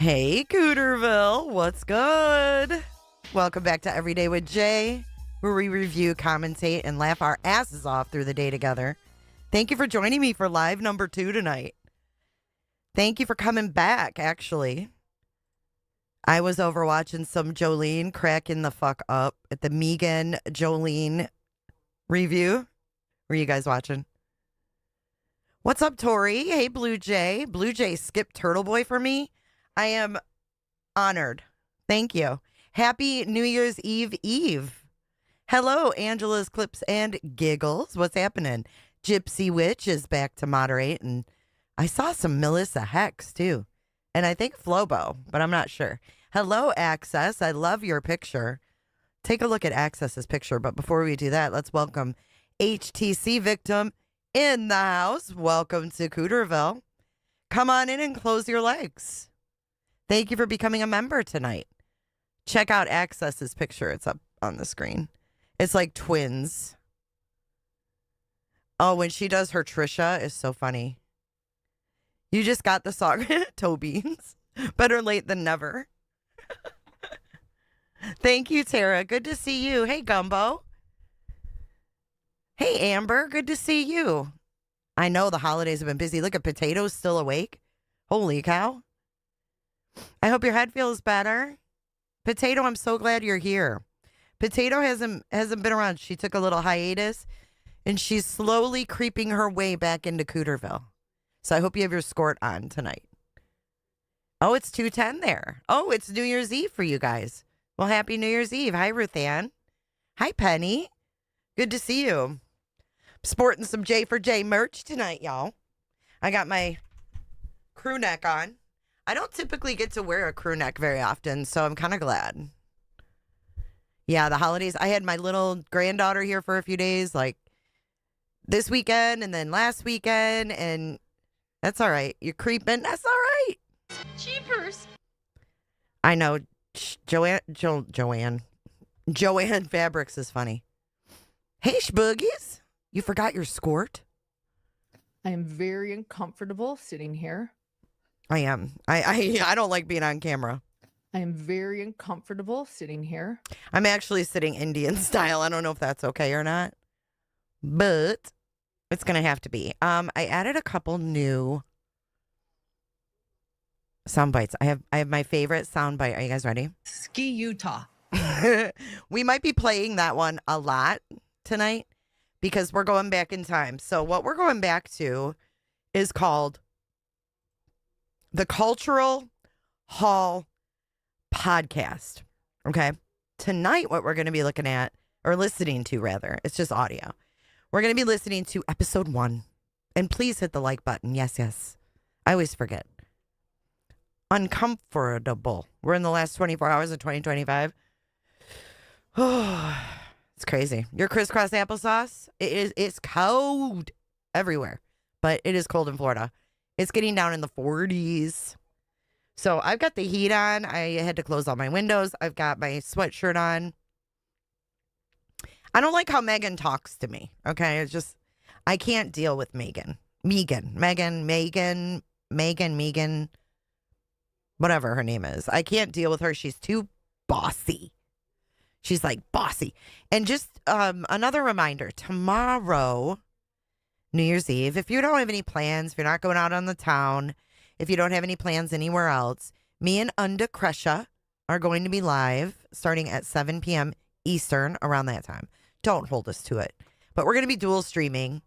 Hey, Cooterville, what's good? Welcome back to Everyday with Jay, where we review, commentate, and laugh our asses off through the day together. Thank you for joining me for live number 2 tonight. Thank you for coming back, actually. I was over watching some Jolene cracking the fuck up at the Megan Jolene review. Were you guys watching? What's up, Tori? Hey, Blue Jay. Blue Jay skipped Turtle Boy for me. I am honored. Thank you. Happy New Year's Eve. Hello, Angela's Clips and Giggles. What's happening? Gypsy Witch is back to moderate, and I saw some Melissa Hex, too. And I think Flobo, but I'm not sure. Hello, Access. I love your picture. Take a look at Access's picture, but before we do that, let's welcome HTC Victim in the house. Welcome to Cooterville. Come on in and close your legs. Thank you for becoming a member tonight. Check out Access's picture. It's up on the screen. It's like twins. Oh, when she does her Trisha is so funny. You just got the song, Toe Beans. Better late than never. Thank you, Tara. Good to see you. Hey, Gumbo. Hey, Amber. Good to see you. I know the holidays have been busy. Look at Potato's still awake. Holy cow. I hope your head feels better. Potato, I'm so glad you're here. Potato hasn't been around. She took a little hiatus, and she's slowly creeping her way back into Cooterville. So I hope you have your skort on tonight. Oh, it's 2:10 there. Oh, it's New Year's Eve for you guys. Well, happy New Year's Eve. Hi, Ruth Ann. Hi, Penny. Good to see you. Sporting some J for J merch tonight, y'all. I got my crew neck on. I don't typically get to wear a crew neck very often, so I'm kind of glad. Yeah, the holidays. I had my little granddaughter here for a few days, like this weekend and then last weekend, and that's all right. You're creeping. That's all right. Cheapers. I know. Joanne Fabrics is funny. Hey, Shboogies. You forgot your skort? I am very uncomfortable sitting here. I am. I don't like being on camera. I am very uncomfortable sitting here. I'm actually sitting Indian style. I don't know if that's okay or not, but it's going to have to be. I added a couple new sound bites. I have my favorite sound bite. Are you guys ready? Ski Utah. We might be playing that one a lot tonight because we're going back in time. So what we're going back to is called the Cultural Hall Podcast. Okay. Tonight, what we're going to be looking at, or listening to rather, it's just audio. We're going to be listening to episode 1. And please hit the like button. Yes, yes. I always forget. Uncomfortable. We're in the last 24 hours of 2025. Oh, it's crazy. Your crisscross applesauce, it's cold everywhere, but it is cold in Florida. It's getting down in the 40s. So I've got the heat on. I had to close all my windows. I've got my sweatshirt on. I don't like how Megan talks to me. Okay. It's just, I can't deal with Megan, whatever her name is. I can't deal with her. She's too bossy. She's like bossy. And just another reminder, tomorrow, New Year's Eve, if you don't have any plans, if you're not going out on the town, if you don't have any plans anywhere else, me and Unda Kresha are going to be live starting at 7 p.m. Eastern around that time. Don't hold us to it. But we're going to be dual streaming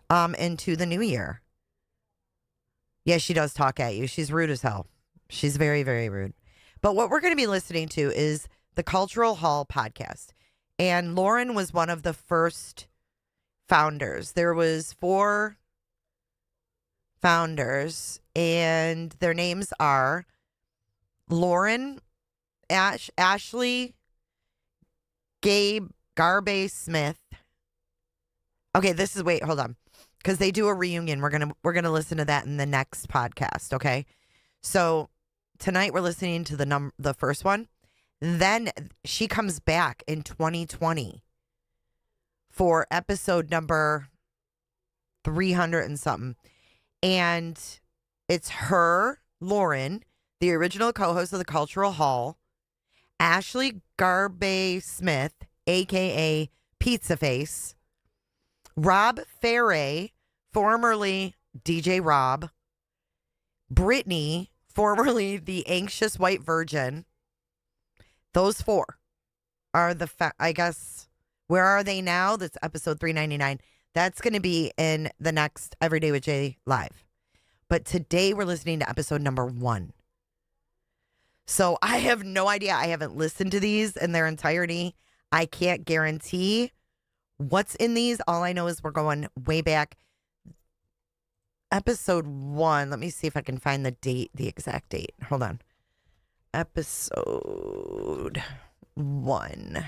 into the new year. Yeah, she does talk at you. She's rude as hell. She's very, very rude. But what we're going to be listening to is the Cultural Hall Podcast. And Lauren was one of the first founders. There was 4 founders, and their names are Lauren, Ashley, Gabe, Garbe Smith. Okay, hold on. Because they do a reunion. We're gonna listen to that in the next podcast, okay? So tonight we're listening to the first one. Then she comes back in 2020 for episode number 300 and something. And it's her, Lauren, the original co-host of the Cultural Hall, Ashley Garbe Smith, a.k.a. Pizza Face, Rob Ferre, formerly DJ Rob, Brittany, formerly the Anxious White Virgin. Those four are I guess, where are they now? That's episode 399. That's going to be in the next Everyday with Jay live. But today we're listening to episode number 1. So I have no idea. I haven't listened to these in their entirety. I can't guarantee what's in these. All I know is we're going way back. Episode 1. Let me see if I can find the date, the exact date. Hold on. Episode 1.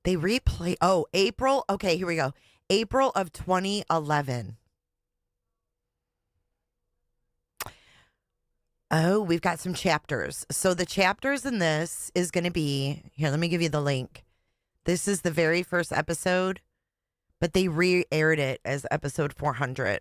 They replay. Oh, April. Okay, here we go. April of 2011. Oh, we've got some chapters. So the chapters in this is going to be, here, let me give you the link. This is the very first episode, but they re-aired it as episode 400.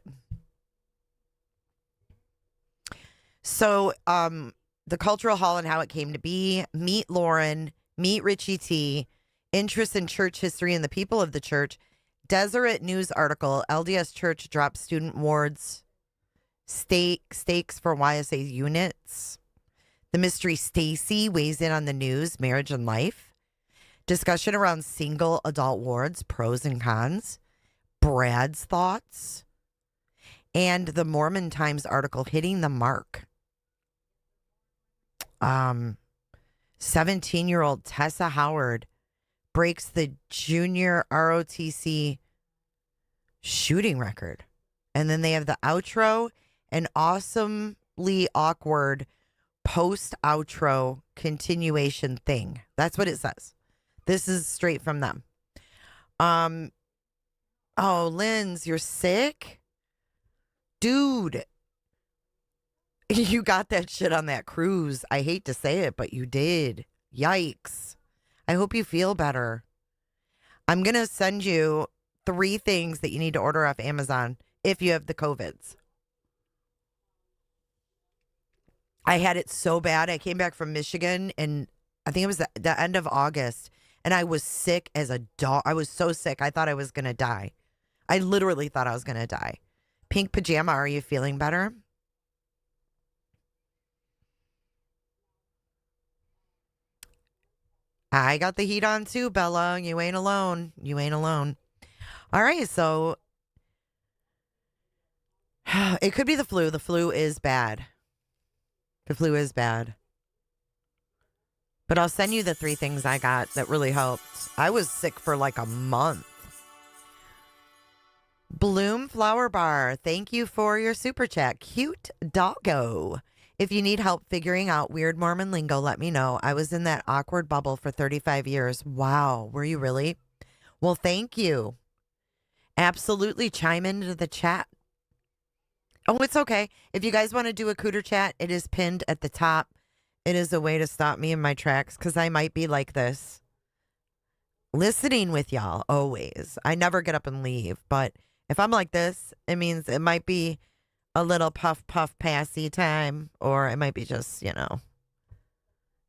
So, the Cultural Hall and how it came to be, meet Lauren, meet Richie T, interest in church history and the people of the church, Deseret News article, LDS Church drops student wards, stakes for YSA units, the mystery Stacy weighs in on the news, marriage and life, discussion around single adult wards, pros and cons, Brad's thoughts, and the Mormon Times article hitting the mark. 17-year-old Tessa Howard breaks the junior ROTC shooting record. And then they have the outro, an awesomely awkward post-outro continuation thing. That's what it says. This is straight from them. Oh, Linz, you're sick? Dude, you got that shit on that cruise. I hate to say it, but you did. Yikes. I hope you feel better. I'm going to send you 3 things that you need to order off Amazon if you have the COVIDs. I had it so bad. I came back from Michigan, and I think it was the end of August, and I was sick as a dog. I was so sick. I thought I was going to die. I literally thought I was going to die. Pink Pajama, are you feeling better? I got the heat on too, Bella. You ain't alone. You ain't alone. All right, so it could be the flu. The flu is bad. The flu is bad. But I'll send you the 3 things I got that really helped. I was sick for like a month. Bloom Flower Bar, thank you for your super chat. Cute doggo. If you need help figuring out weird Mormon lingo, let me know. I was in that awkward bubble for 35 years. Wow, were you really? Well, thank you. Absolutely chime into the chat. Oh, it's okay. If you guys want to do a cooter chat, it is pinned at the top. It is a way to stop me in my tracks because I might be like this. Listening with y'all always. I never get up and leave, but if I'm like this, it means it might be a little puff passy time, or it might be just,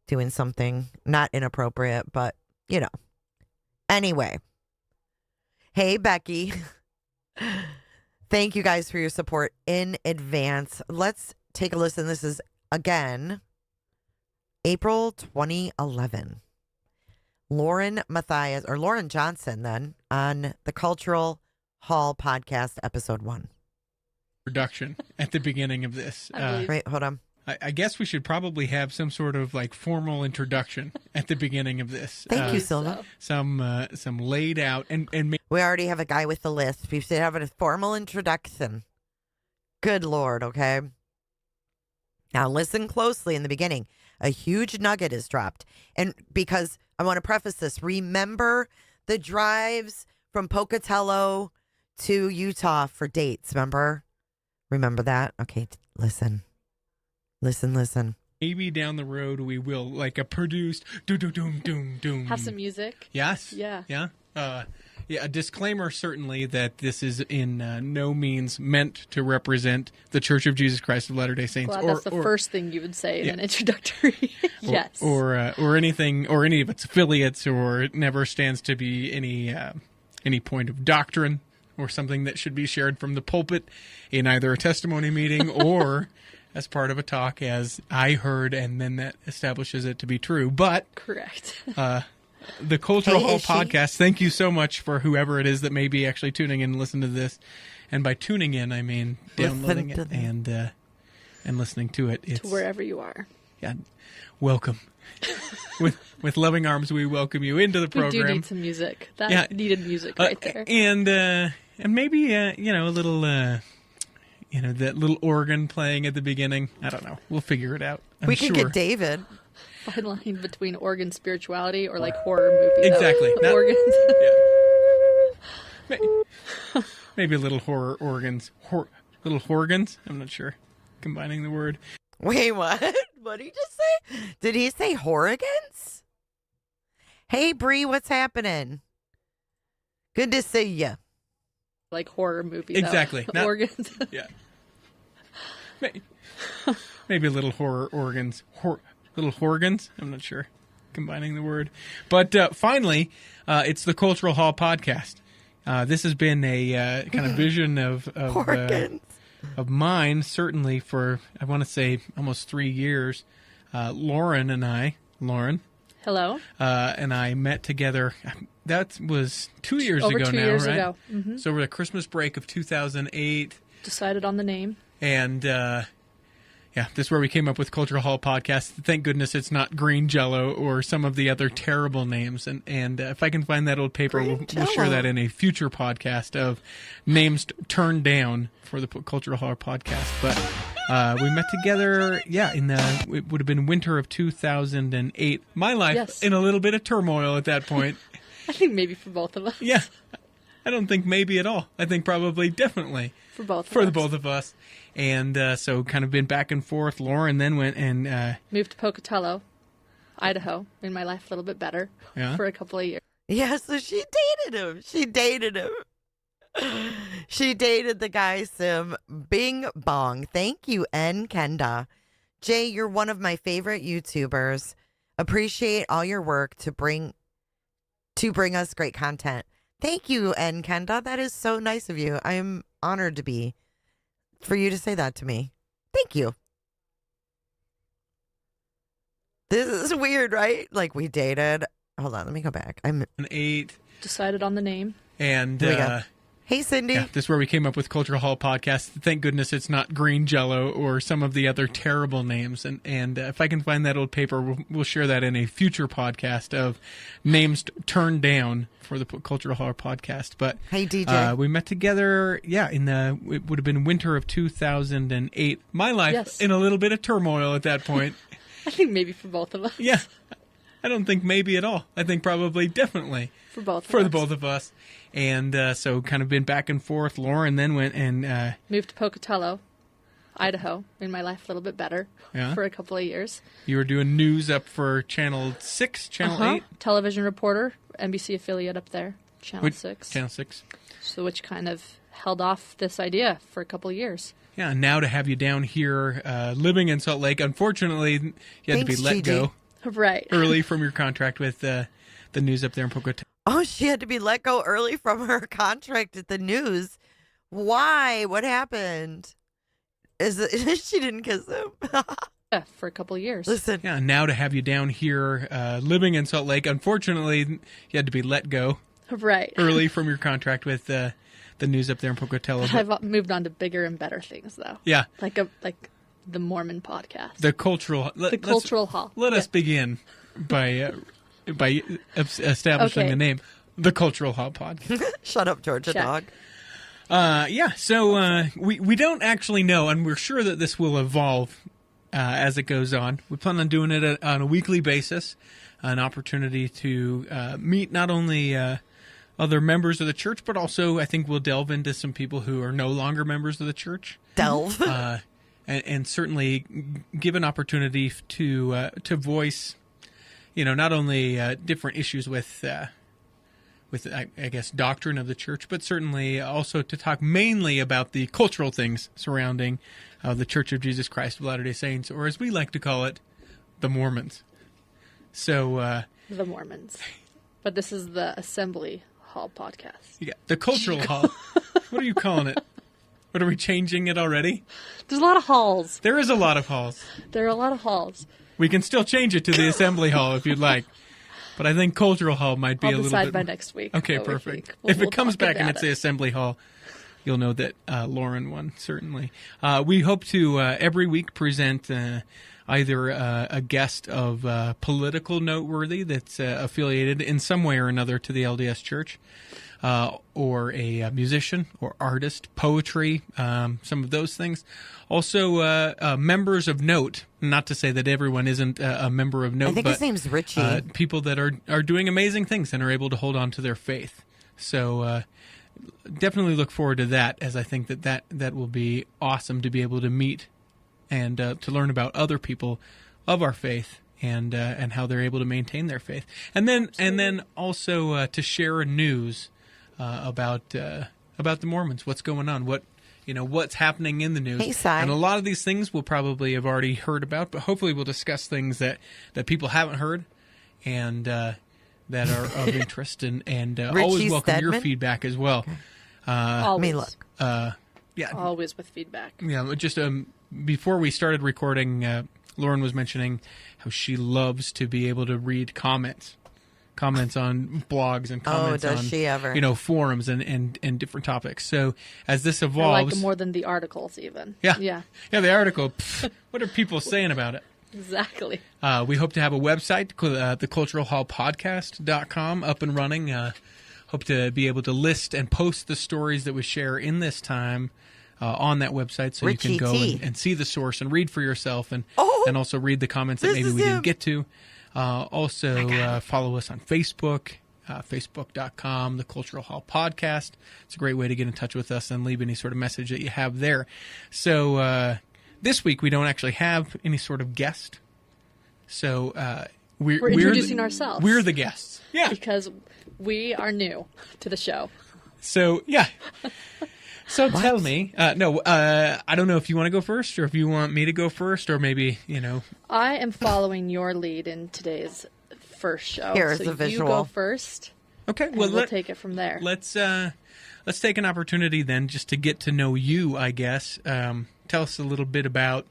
doing something not inappropriate, but, Anyway. Hey, Becky. Thank you guys for your support in advance. Let's take a listen. This is, again, April 2011. Lauren Johnson, then, on the Cultural Hall podcast, episode 1. Production at the beginning of this. Wait, hold on. I guess we should probably have some sort of formal introduction at the beginning of this. Thank you, Silva. Some laid out and we already have a guy with the list. We should have a formal introduction. Good Lord, okay? Now listen closely in the beginning. A huge nugget is dropped. And because I want to preface this, remember the drives from Pocatello to Utah for dates. Remember that? Okay, listen. Maybe down the road we will, like a produced doom. Have some music. Yes. Yeah. Yeah. A disclaimer certainly that this is in no means meant to represent the Church of Jesus Christ of Latter-day Saints. Glad that's the first thing you would say in an introductory. Yes. Or anything, or any of its affiliates, or it never stands to be any point of doctrine or something that should be shared from the pulpit in either a testimony meeting or as part of a talk, as I heard, and then that establishes it to be true. But correct. The Cultural Hall podcast, thank you so much for whoever it is that may be actually tuning in and listening to this. And by tuning in, I mean downloading it and listening to it. To wherever you are. Yeah, welcome. with loving arms, we welcome you into the program. We do need some music. That needed music right there. And maybe a little that little organ playing at the beginning. I don't know. We'll figure it out. We can get David. Fine line between organ spirituality or like horror movie. Exactly. Organs. Yeah. Maybe a little horror organs. Little horgans? I'm not sure. Combining the word. Wait, what? What did he just say? Did he say horrigans? Hey, Bree, what's happening? Good to see you. Like horror movie. Exactly. Organs. Yeah. Maybe a little horror organs. Little horgans? I'm not sure. Combining the word. But finally, it's the Cultural Hall podcast. This has been a kind of vision of mine, certainly for, I want to say, almost 3 years. Lauren. Hello. And I met together. That was 2 years Over ago 2 now, years right? ago. Mm-hmm. So over the Christmas break of 2008. Decided on the name. And this is where we came up with Cultural Hall podcast. Thank goodness it's not Green Jello or some of the other terrible names. And if I can find that old paper, we'll share that in a future podcast of names turned down for the Cultural Hall podcast. But we met together, it would have been winter of 2008. My life in a little bit of turmoil at that point. I think maybe for both of us. Yeah. I don't think maybe at all. I think probably definitely. For both of For us. the both of us. And so kind of been back and forth. Lauren then went and... moved to Pocatello, Idaho. Made my life a little bit better for a couple of years. Yeah, so she dated him. She dated the guy Sim. Bing bong. Thank you, N. Kenda. Jay, you're one of my favorite YouTubers. Appreciate all your work to bring us great content. Thank you, N. Kenda. That is so nice of you. I am honored for you to say that to me. Thank you. This is weird, right? Like we dated. Hold on, let me go back. I'm 8. Decided on the name. And here we go. Hey, Cindy. Yeah, this is where we came up with Cultural Hall podcast. Thank goodness it's not Green Jello or some of the other terrible names. And if I can find that old paper, we'll share that in a future podcast of names turned down for the Cultural Hall podcast. But hey, DJ. We met together, it would have been winter of 2008. My life in a little bit of turmoil at that point. I think maybe for both of us. Yeah. I don't think maybe at all. I think probably definitely. For both the both of us. And so kind of been back and forth. Lauren then went and... moved to Pocatello, Idaho. Made my life a little bit better for a couple of years. You were doing news up for Channel 6, Channel 8? Television reporter, NBC affiliate up there, Channel 6. Channel 6. So which kind of held off this idea for a couple of years. Yeah, and now to have you down here living in Salt Lake, unfortunately, you had to be let go early from your contract with the news up there in Pocatello. Oh, she had to be let go early from her contract at the news. Why? What happened? She didn't kiss him? For a couple of years. Listen. Yeah, now to have you down here living in Salt Lake, unfortunately, you had to be let go early from your contract with the news up there in Pocatello. I've moved on to bigger and better things, though. Yeah. Like the Mormon podcast. The Cultural Hall. Let us begin by establishing the name, the Cultural Hall podcast. Shut up, Georgia dog. So we don't actually know, and we're sure that this will evolve as it goes on. We plan on doing it on a weekly basis, an opportunity to meet not only other members of the church, but also I think we'll delve into some people who are no longer members of the church. Delve. And certainly give an opportunity to voice, not only different issues with I guess, doctrine of the church, but certainly also to talk mainly about the cultural things surrounding the Church of Jesus Christ of Latter-day Saints, or as we like to call it, the Mormons. So the Mormons. But this is the Assembly Hall podcast. Yeah, the Cultural Hall. What are you calling it? What, are we changing it already? There's a lot of halls. There is a lot of halls. There are a lot of halls. We can still change it to the Assembly Hall if you'd like. But I think Cultural Hall might be a little bit... I'll decide by next week. Okay, perfect. If it comes back and it's the Assembly Hall, you'll know that Lauren won, certainly. We hope to every week present either a guest of political noteworthy that's affiliated in some way or another to the LDS Church, or a musician or artist, poetry, some of those things. Also, members of note. Not to say that everyone isn't a member of note, I think his name's Richie. People that are doing amazing things and are able to hold on to their faith. So definitely look forward to that, as I think that will be awesome to be able to meet and to learn about other people of our faith and how they're able to maintain their faith, and then also to share news about the Mormons, what's going on, what's happening in the news. Hey, Si. And a lot of these things we'll probably have already heard about, but hopefully we'll discuss things that people haven't heard and that are of interest, and always welcome your feedback as well. Always. Always with feedback. Yeah, just before we started recording, Lauren was mentioning how she loves to be able to read comments on blogs and comments on she ever? Forums and different topics. So as this evolves, I like more than the articles even. Yeah, the article. What are people saying about it? Exactly. We hope to have a website, theculturalhallpodcast.com, up and running. Hope to be able to list and post the stories that we share in this time on that website, so Richie you can go and see the source and read for yourself, and also read the comments that maybe we didn't get to. Also, follow us on Facebook, facebook.com, The Cultural Hall Podcast. It's a great way to get in touch with us and leave any sort of message that you have there. So this week we don't actually have any sort of guest. So we're introducing ourselves. We're the guests. Yeah. Because we are new to the show. So, yeah. So tell me, I don't know if you want to go first or if you want me to go first, or maybe, I am following your lead in today's first show. Here's the visual. You go first. Okay, well, we'll take it from there. Let's take an opportunity then just to get to know you, I guess. Tell us a little bit about,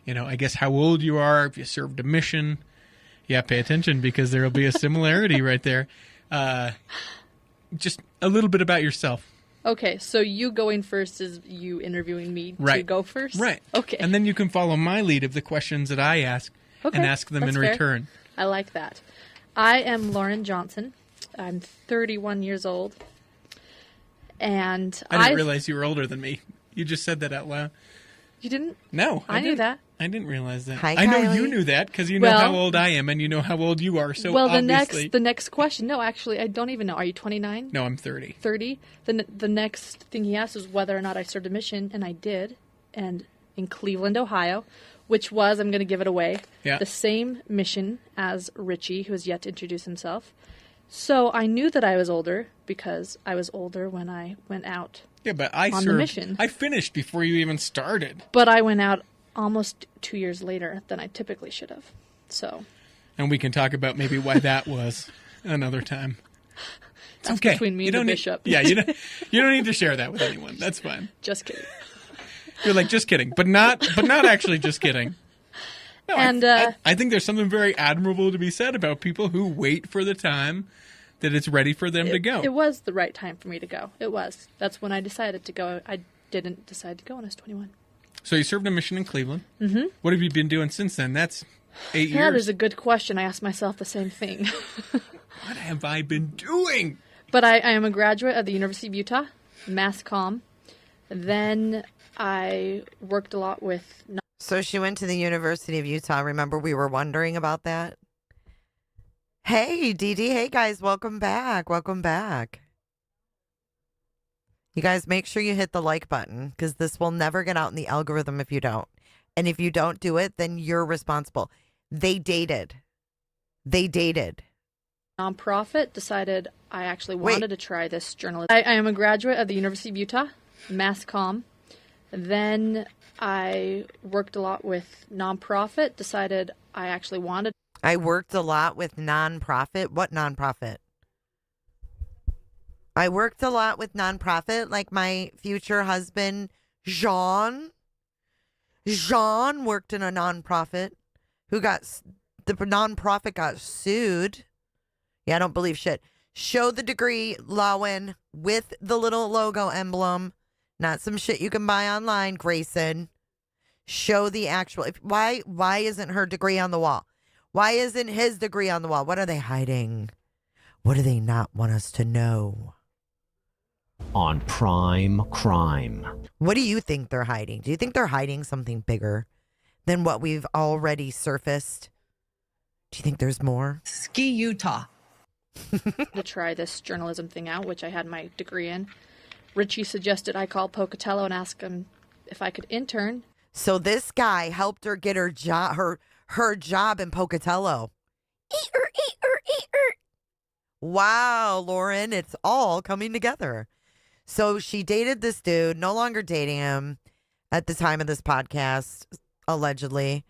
I guess how old you are, if you served a mission. Yeah, pay attention because there will be a similarity right there. Just a little bit about yourself. Okay, so you going first is you interviewing me to go first? Right. Okay. And then you can follow my lead of the questions that I ask and ask them in return. I like that. I am Lauren Johnson. I'm 31 years old. And I didn't realize you were older than me. You just said that out loud. You didn't? No. I knew that. I didn't realize that. Hi, I know Kylie. you knew that because you know how old I am and you know how old you are. So obviously. the next question. No, actually, I don't even know. Are you 29? No, I'm 30. 30. The next thing he asked was whether or not I served a mission, and I did, and in Cleveland, Ohio, which was, I'm going to give it away, the same mission as Richie, who has yet to introduce himself. So I knew that I was older because I was older when I went out. Yeah, but I served. The mission. I finished before you even started. But I went out almost 2 years later than I typically should have. So. And we can talk about maybe why that was another time. It's That's okay. Between me and the bishop. Yeah, you don't need to share that with anyone. That's fine. Just kidding. You're like, just kidding, but not actually just kidding. No, and I think there's something very admirable to be said about people who wait for the time that it's ready for them to go. It was the right time for me to go. It was. That's when I decided to go. I didn't decide to go when I was 21. So you served a mission in Cleveland. Mm-hmm. What have you been doing since then? That's 8 years. That is a good question. I asked myself the same thing. What have I been doing? But I am a graduate of the University of Utah, Mass Comm. Then I worked a lot with... So she went to the University of Utah. Remember we were wondering about that? Hey, Dee Dee. Hey, guys. Welcome back. Welcome back. You guys, make sure you hit the like button because this will never get out in the algorithm if you don't. And if you don't do it, then you're responsible. They dated. Nonprofit decided I actually wanted to try this journalism. I am a graduate of the University of Utah, Mass Comm. Then I worked a lot with nonprofit, decided I actually wanted. I worked a lot with nonprofit. What nonprofit? I worked a lot with nonprofit, like my future husband, Jean. Jean worked in a nonprofit the nonprofit got sued. Yeah, I don't believe shit. Show the degree, Lowen, with the little logo emblem. Not some shit you can buy online, Grayson. Show the actual. Why isn't her degree on the wall? Why isn't his degree on the wall? What are they hiding? What do they not want us to know? On Prime Crime. What do you think they're hiding? Do you think they're hiding something bigger than what we've already surfaced? Do you think there's more? Ski Utah. To try this journalism thing out, which I had my degree in. Richie suggested I call Pocatello and ask him if I could intern. So this guy helped her get her job, her job in Pocatello. Wow, Lauren, it's all coming together. So she dated this dude, no longer dating him at the time of this podcast, allegedly.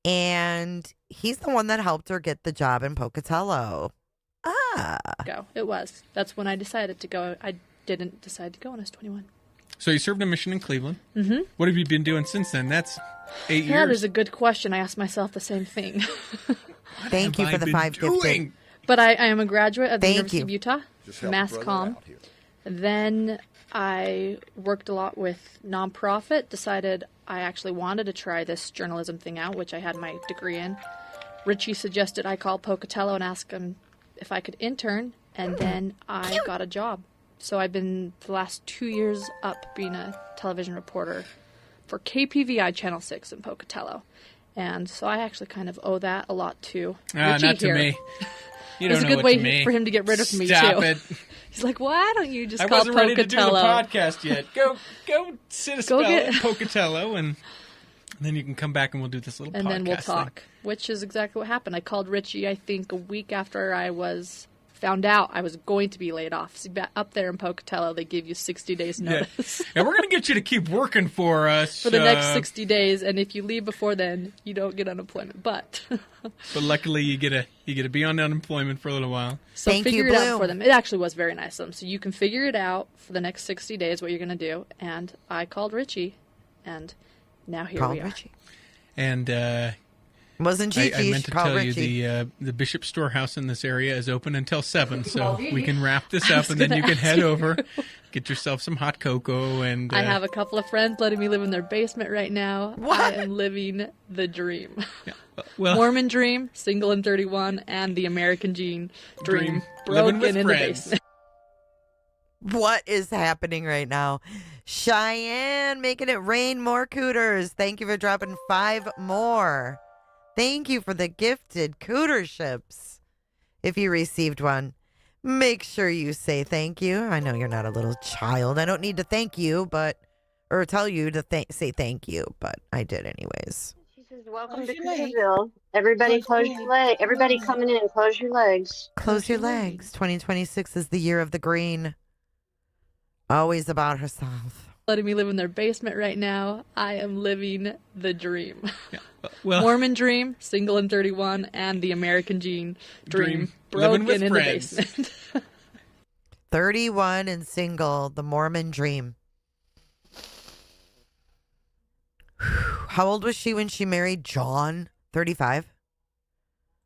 And he's the one that helped her get the job in Pocatello. Go. It was. That's when I decided to go. I didn't decide to go when I was 21. So you served a mission in Cleveland. Mm-hmm. What have you been doing since then? That's 8 years. That is a good question. I asked myself the same thing. Thank you for the 5 gifted. But I am a graduate of the University of Utah, Mass Comm. Then I worked a lot with nonprofit, decided I actually wanted to try this journalism thing out, which I had my degree in. Richie suggested I call Pocatello and ask him if I could intern, and then I got a job. So I've been the last 2 years up being a television reporter for KPVI Channel 6 in Pocatello. And so I actually kind of owe that a lot to Richie not to here. me. You It's don't a know good what way to me. for him to get rid of me, Stop too. it. He's like, why don't you just I call wasn't Pocatello? ready to do the podcast yet. Go sit a spell at Pocatello, and then you can come back and we'll do this little podcast and then we'll talk, thing. which is exactly what happened. I called Richie, I think, a week after I found out I was going to be laid off. See, up there in Pocatello, they give you 60 days notice. Yeah. And we're going to get you to keep working for us. For the next 60 days, and if you leave before then, you don't get unemployment. But luckily you get to be on unemployment for a little while. So Thank figure you, it Blue. out for them. It actually was very nice of them. So you can figure it out for the next 60 days what you're going to do. And I called Richie, and now here we are. Richie. And Wasn't Gigi. I meant to call tell Richie. you the Bishop Storehouse in this area is open until 7, so we can wrap this I up was and then you gonna can ask head you. over, get yourself some hot cocoa, and I have a couple of friends letting me live in their basement right now. What? I am living the dream. yeah, well, Mormon dream, single and 31, and the American dream, living broken with in friends. the basement. What is happening right now? Cheyenne making it rain more cooters. Thank you for dropping 5 more. Thank you for the gifted cooterships. If you received one, make sure you say thank you. I know you're not a little child. I don't need to thank you, or tell you to say thank you, but I did anyways. She says, "Welcome to Cooterville. Everybody close your legs. Everybody coming in, close your legs. Close your legs. 2026 is the year of the green. Always about herself. Letting me live in their basement right now. I am living the dream. Yeah, well, Mormon dream, single and 31, and the American dream, living broken with in friends. the basement. 31 and single, the Mormon dream. How old was she when she married John? 35?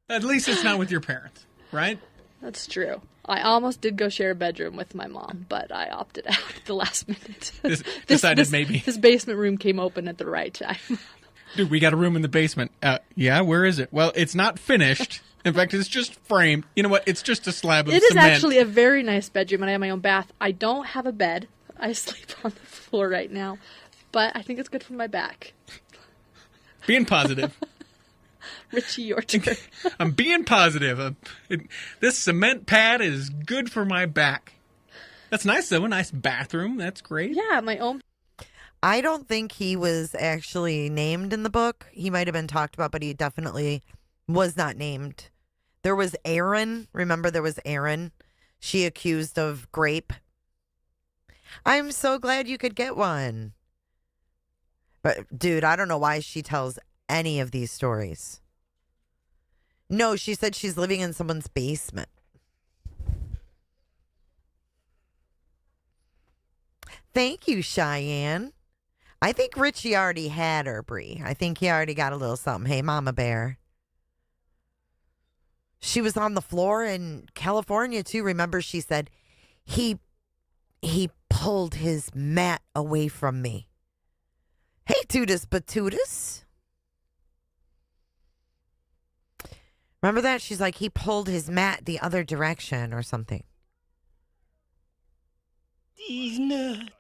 At least it's not with your parents, right? That's true. I almost did go share a bedroom with my mom, but I opted out at the last minute. Decided maybe. His basement room came open at the right time. Dude, we got a room in the basement. Yeah, where is it? Well, it's not finished. In fact, it's just framed. You know what? It's just a slab of It is cement. actually a very nice bedroom, and I have my own bath. I don't have a bed. I sleep on the floor right now, but I think it's good for my back. Being positive. Richie, your turn. I'm being positive. This cement pad is good for my back. That's nice, though. A nice bathroom. That's great. Yeah, my own. I don't think he was actually named in the book. He might have been talked about, but he definitely was not named. There was Erin. Remember, there was Erin. She accused of grape. I'm so glad you could get one. But, dude, I don't know why she tells any of these stories. No, she said she's living in someone's basement. Thank you, Cheyenne. I think Richie already had her, Bree. I think he already got a little something. Hey, Mama Bear. She was on the floor in California, too. Remember, she said, he pulled his mat away from me. Hey, Tootus Batootus. Remember that? She's like, he pulled his mat the other direction or something. These nuts.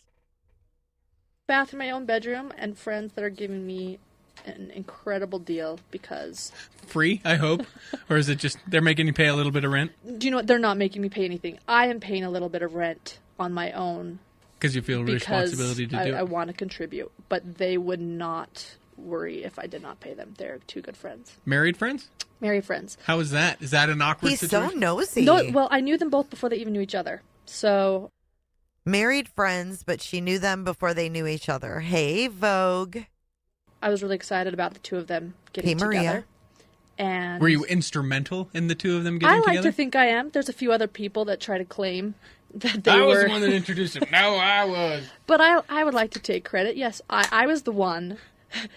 Bath in my own bedroom, and friends that are giving me an incredible deal because... Free, I hope? Or is it just they're making you pay a little bit of rent? Do you know what? They're not making me pay anything. I am paying a little bit of rent on my own. Because you feel a responsibility to do it. I want to contribute, but they would not worry if I did not pay them. They're two good friends. Married friends? Married friends. How is that? Is that an awkward situation? He's so nosy. No, well, I knew them both before they even knew each other. So... Married friends, but she knew them before they knew each other. Hey, Vogue. I was really excited about the two of them getting Hey, Maria. together. And were you instrumental in the two of them getting together? I like to think I am. There's a few other people that try to claim that they were... I was the one that introduced him. No, I was. But I would like to take credit. Yes, I was the one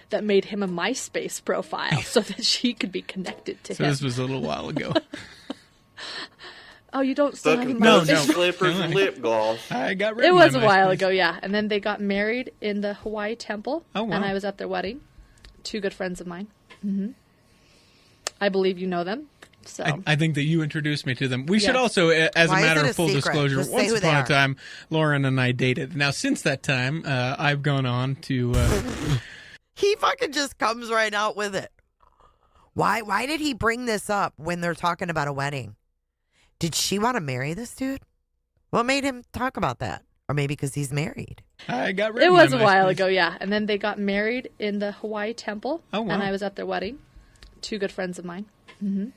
that made him a MySpace profile so that she could be connected to him. So this was a little while ago. Oh, you don't still have a No, MySpace? Slippers and lip gloss. I got rid It of my was a while MySpace. ago, yeah. And then they got married in the Hawaii temple. Oh, wow. And I was at their wedding. Two good friends of mine. Mm-hmm. I believe you know them. So I think that you introduced me to them. We should Yes. also, as Why a is matter it of full secret? disclosure, Just say once who they upon a are. time, Lauren and I dated. Now, since that time, I've gone on to... He fucking just comes right out with it. Why did he bring this up when they're talking about a wedding? Did she want to marry this dude? What made him talk about that? Or maybe because he's married. I got rid it of my was a while MySpace. ago, yeah. And then they got married in the Hawaii temple. Oh, wow. And I was at their wedding. Two good friends of mine. Mm-hmm.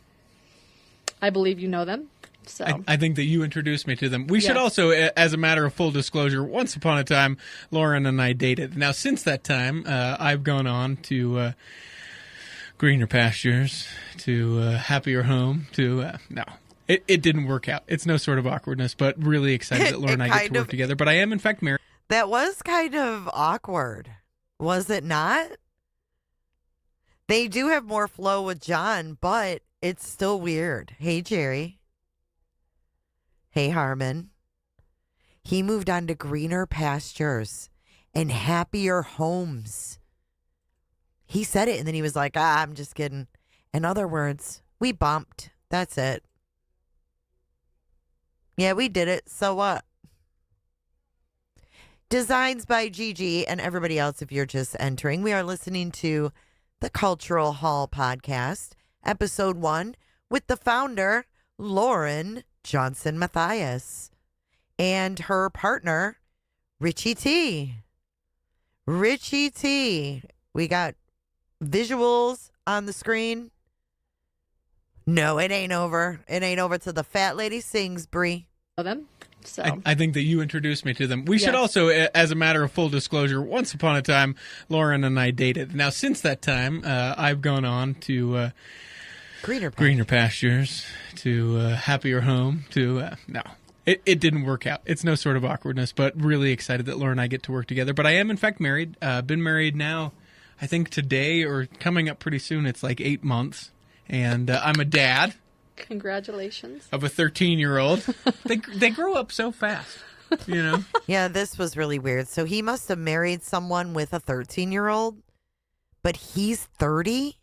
I believe you know them. So I think that you introduced me to them. We should Yes. also, as a matter of full disclosure, once upon a time, Lauren and I dated. Now, since that time, I've gone on to greener pastures, to happier home, to... no. It didn't work out. It's no sort of awkwardness, but really excited that Lauren and I get to work together. But I am, in fact, married. That was kind of awkward. Was it not? They do have more flow with John, but it's still weird. Hey, Jerry. Hey, Harmon. He moved on to greener pastures and happier homes. He said it, and then he was like, I'm just kidding. In other words, we bumped. That's it. Yeah, we did it. So what? Designs by Gigi and everybody else, if you're just entering. We are listening to the Cultural Hall podcast, episode 1, with the founder, Lauren Johnson Matthias, and her partner, Richie T. Richie T. We got visuals on the screen. No, it ain't over. It ain't over till the fat lady sings, Bree. know them. So I think that you introduced me to them. We should Yes. also, as a matter of full disclosure, once upon a time, Lauren and I dated. Now, since that time, I've gone on to greener pastures, to happier home, to... no. It didn't work out. It's no sort of awkwardness, but really excited that Lauren and I get to work together. But I am, in fact, married. Been married now, I think today or coming up pretty soon, it's like 8 months. And I'm a dad congratulations. of a 13-year-old. They grow up so fast, you know? Yeah, this was really weird. So he must have married someone with a 13-year-old, but he's 30.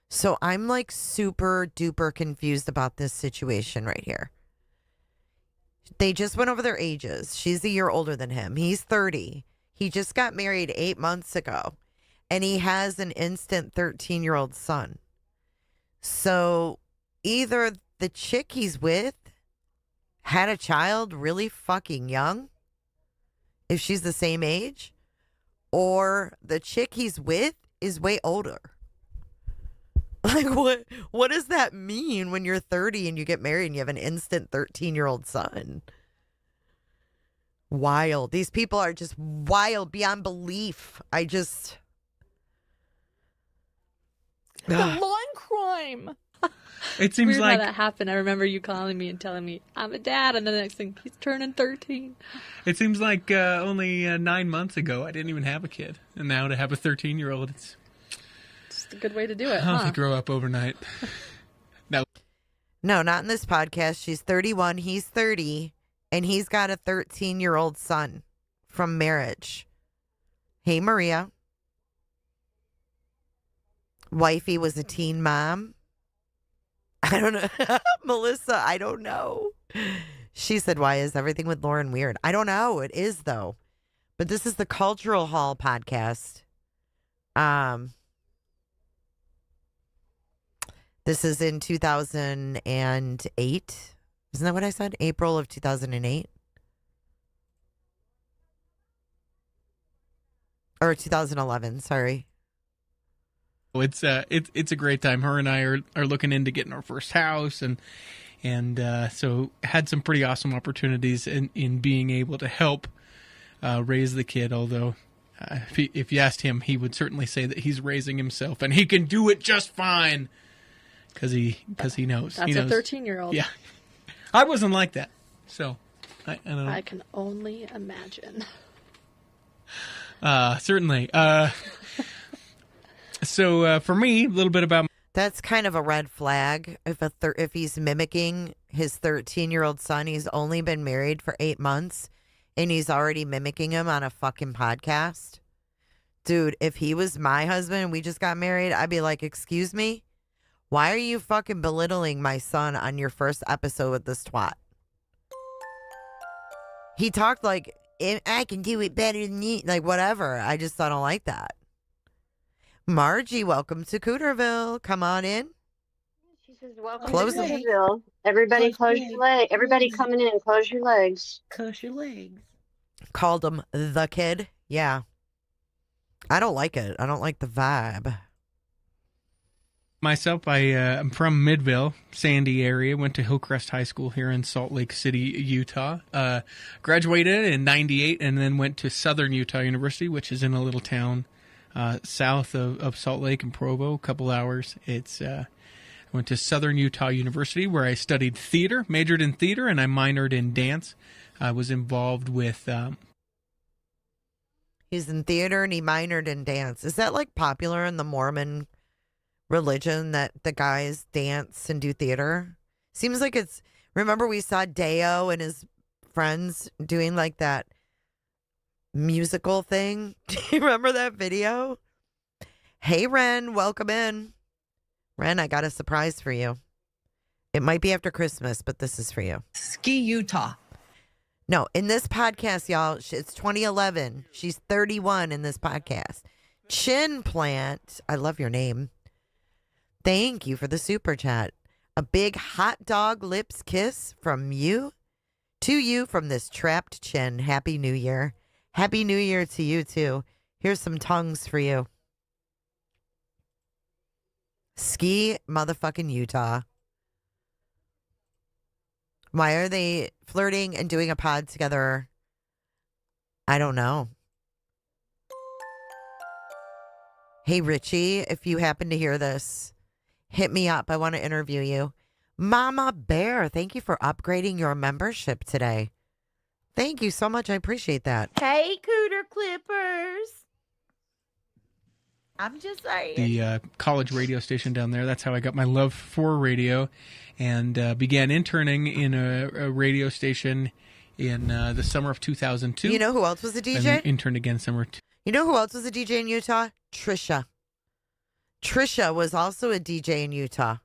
So I'm like super duper confused about this situation right here. They just went over their ages. She's a year older than him. He's 30. He just got married 8 months ago, and he has an instant 13-year-old son. So either the chick he's with had a child really fucking young, if she's the same age, or the chick he's with is way older. Like, what does that mean when you're 30 and you get married and you have an instant 13-year-old son? Wild. These people are just wild beyond belief. It's a lawn crime. It seems Weird like how that happened. I remember you calling me and telling me I'm a dad, and then the next thing he's turning 13. it seems like only 9 months ago I didn't even have a kid, and now to have a 13-year-old, it's Just a good way to do it, they huh? grow up overnight. No, not in this podcast. She's 31. He's 30. And he's got a 13-year-old son from marriage. Hey, Maria. Wifey was a teen mom. I don't know. Melissa, I don't know. She said, why is everything with Lauren weird? I don't know. It is, though. But this is the Cultural Hall podcast. This is in 2008. Isn't that what I said? April of 2008? Or 2011, sorry. It's a great time. Her and I are looking into getting our first house, and so had some pretty awesome opportunities in being able to help raise the kid. Although if you asked him, he would certainly say that he's raising himself and he can do it just fine because he knows. That's he knows. a 13-year-old. Yeah, I wasn't like that, so I don't know. I can only imagine. Certainly. So for me, a little bit about. That's kind of a red flag. If he's mimicking his 13-year-old son, he's only been married for 8 months, and he's already mimicking him on a fucking podcast. Dude, if he was my husband and we just got married, I'd be like, excuse me? Why are you fucking belittling my son on your first episode with this twat? He talked like, I can do it better than you. Like, whatever. I just don't like that. Margie, welcome to Cooterville. Come on in. She says, welcome Close to them. Cooterville. Everybody close your legs. Everybody coming in, close your legs. Close your legs. Called him the kid. Yeah. I don't like it. I don't like the vibe. Myself, I'm from Midville, Sandy area. Went to Hillcrest High School here in Salt Lake City, Utah. Graduated in '98, and then went to Southern Utah University, which is in a little town south of Salt Lake in Provo, a couple hours. I went to Southern Utah University, where I studied theater, majored in theater, and I minored in dance. I was involved with. He's in theater and he minored in dance. Is that like popular in the Mormon religion that the guys dance and do theater? Seems like it's. Remember, we saw Deo and his friends doing like that musical thing. Do you remember that video? Hey, Ren, welcome in. Ren, I got a surprise for you. It might be after Christmas, but this is for you. Ski Utah. No, in this podcast, y'all, it's 2011. She's 31 in this podcast. Chin Plant, I love your name. Thank you for the super chat. A big hot dog lips kiss from you to you from this trapped chin. Happy New Year. Happy New Year to you, too. Here's some tongues for you. Ski motherfucking Utah. Why are they flirting and doing a pod together? I don't know. Hey, Richie, if you happen to hear this, hit me up. I want to interview you. Mama Bear, thank you for upgrading your membership today. Thank you so much. I appreciate that. Hey, Cooter Clippers. I'm just saying. The college radio station down there. That's how I got my love for radio, and began interning in a radio station in the summer of 2002. You know who else was a DJ? And then interned again summer. You know who else was a DJ in Utah? Trisha. Trisha was also a DJ in Utah.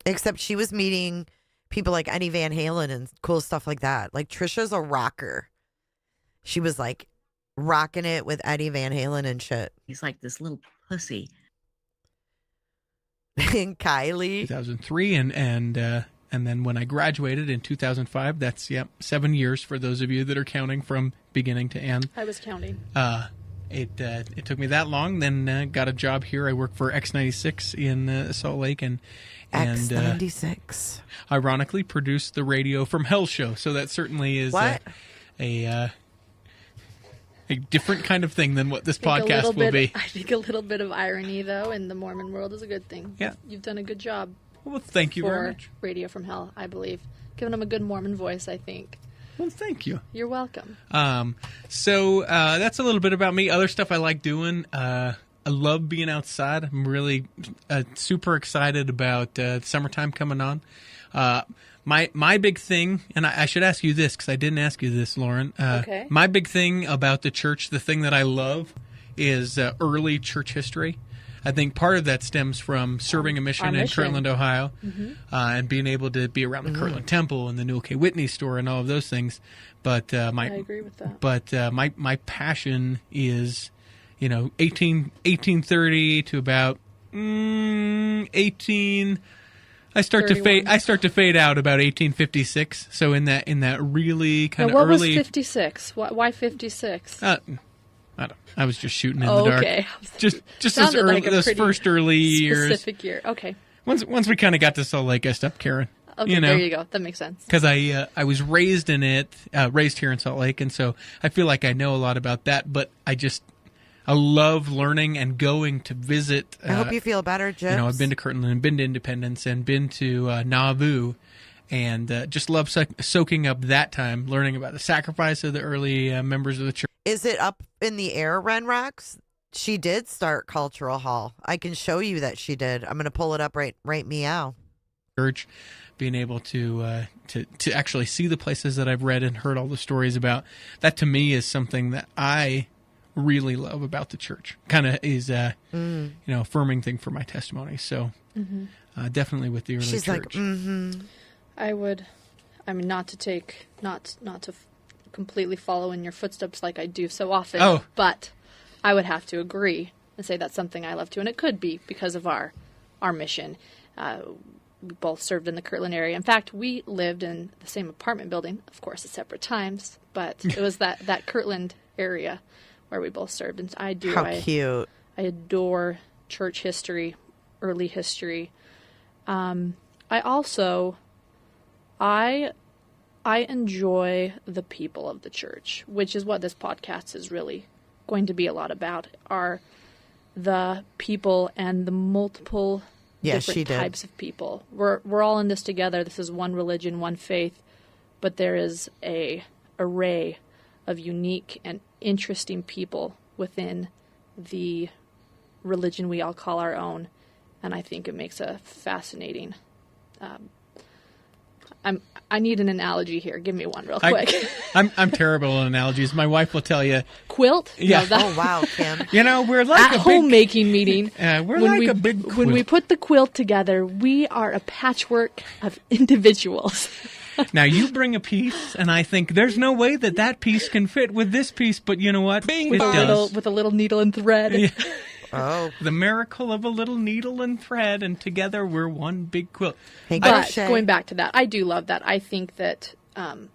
Except she was meeting people like Eddie Van Halen and cool stuff like that. Like, Trisha's a rocker. She was like rocking it with Eddie Van Halen and shit. He's like this little pussy. Kylie. 2003, and then when I graduated in 2005, that's 7 years for those of you that are counting from beginning to end. I was counting. It took me that long. Then got a job here. I work for X96 in Salt Lake, and X96. Ironically, produced the Radio from Hell show. So that certainly is a different kind of thing than what this podcast will be. I think a little bit of irony, though, in the Mormon world is a good thing. Yeah. You've done a good job. Well, thank you very much. Radio from Hell, I believe. Giving them a good Mormon voice, I think. Well, thank you. You're welcome. So that's a little bit about me. Other stuff I like doing. I love being outside. I'm really super excited about summertime coming on. My big thing, and I should ask you this because I didn't ask you this, Lauren. Okay. My big thing about the church, the thing that I love, is early church history. I think part of that stems from serving a mission in Kirtland, Ohio, and being able to be around the Kirtland Temple and the Newell K. Whitney store and all of those things. But I agree with that. But my passion is, 1830 to about 18. I start to fade out about 1856. So in that really kind of early. What was 56? Why 56? I was just shooting in the dark. Okay. Just those early, like those first early years. Specific year. Okay. Once we kind of got to Salt Lake, I stopped caring. Okay, there you go. That makes sense. Because I was raised in it, raised here in Salt Lake, and so I feel like I know a lot about that. But I love learning and going to visit. I hope you feel better, Jim. I've been to Kirtland and been to Independence and been to Nauvoo. And just love soaking up that time, learning about the sacrifice of the early members of the church. Is it up in the air, Ren Rocks? She did start Cultural Hall. I can show you that she did. I'm going to pull it up right meow. Church, being able to actually see the places that I've read and heard all the stories about, that to me is something that I really love about the church. Kind of is affirming thing for my testimony. So definitely with the early She's church. Like, not to completely follow in your footsteps like I do so often, but I would have to agree and say that's something I love too, and it could be because of our mission. We both served in the Kirtland area. In fact, we lived in the same apartment building, of course, at separate times, but it was that Kirtland area where we both served, and cute. I adore church history, early history. I enjoy the people of the church, which is what this podcast is really going to be a lot about, are the people and the multiple different types of people. We're all in this together. This is one religion, one faith, but there is a array of unique and interesting people within the religion we all call our own, and I think it makes a fascinating I need an analogy here. Give me one real quick. I'm terrible at analogies. My wife will tell you. Quilt? Yeah. No, oh, wow, Kim. We're like at homemaking meeting. We're like a big quilt. When we put the quilt together, we are a patchwork of individuals. Now, you bring a piece, and I think there's no way that piece can fit with this piece, but you know what? It does. With a little needle and thread. Yeah. Oh. The miracle of a little needle and thread, and together we're one big quilt. But going back to that, I do love that. I think that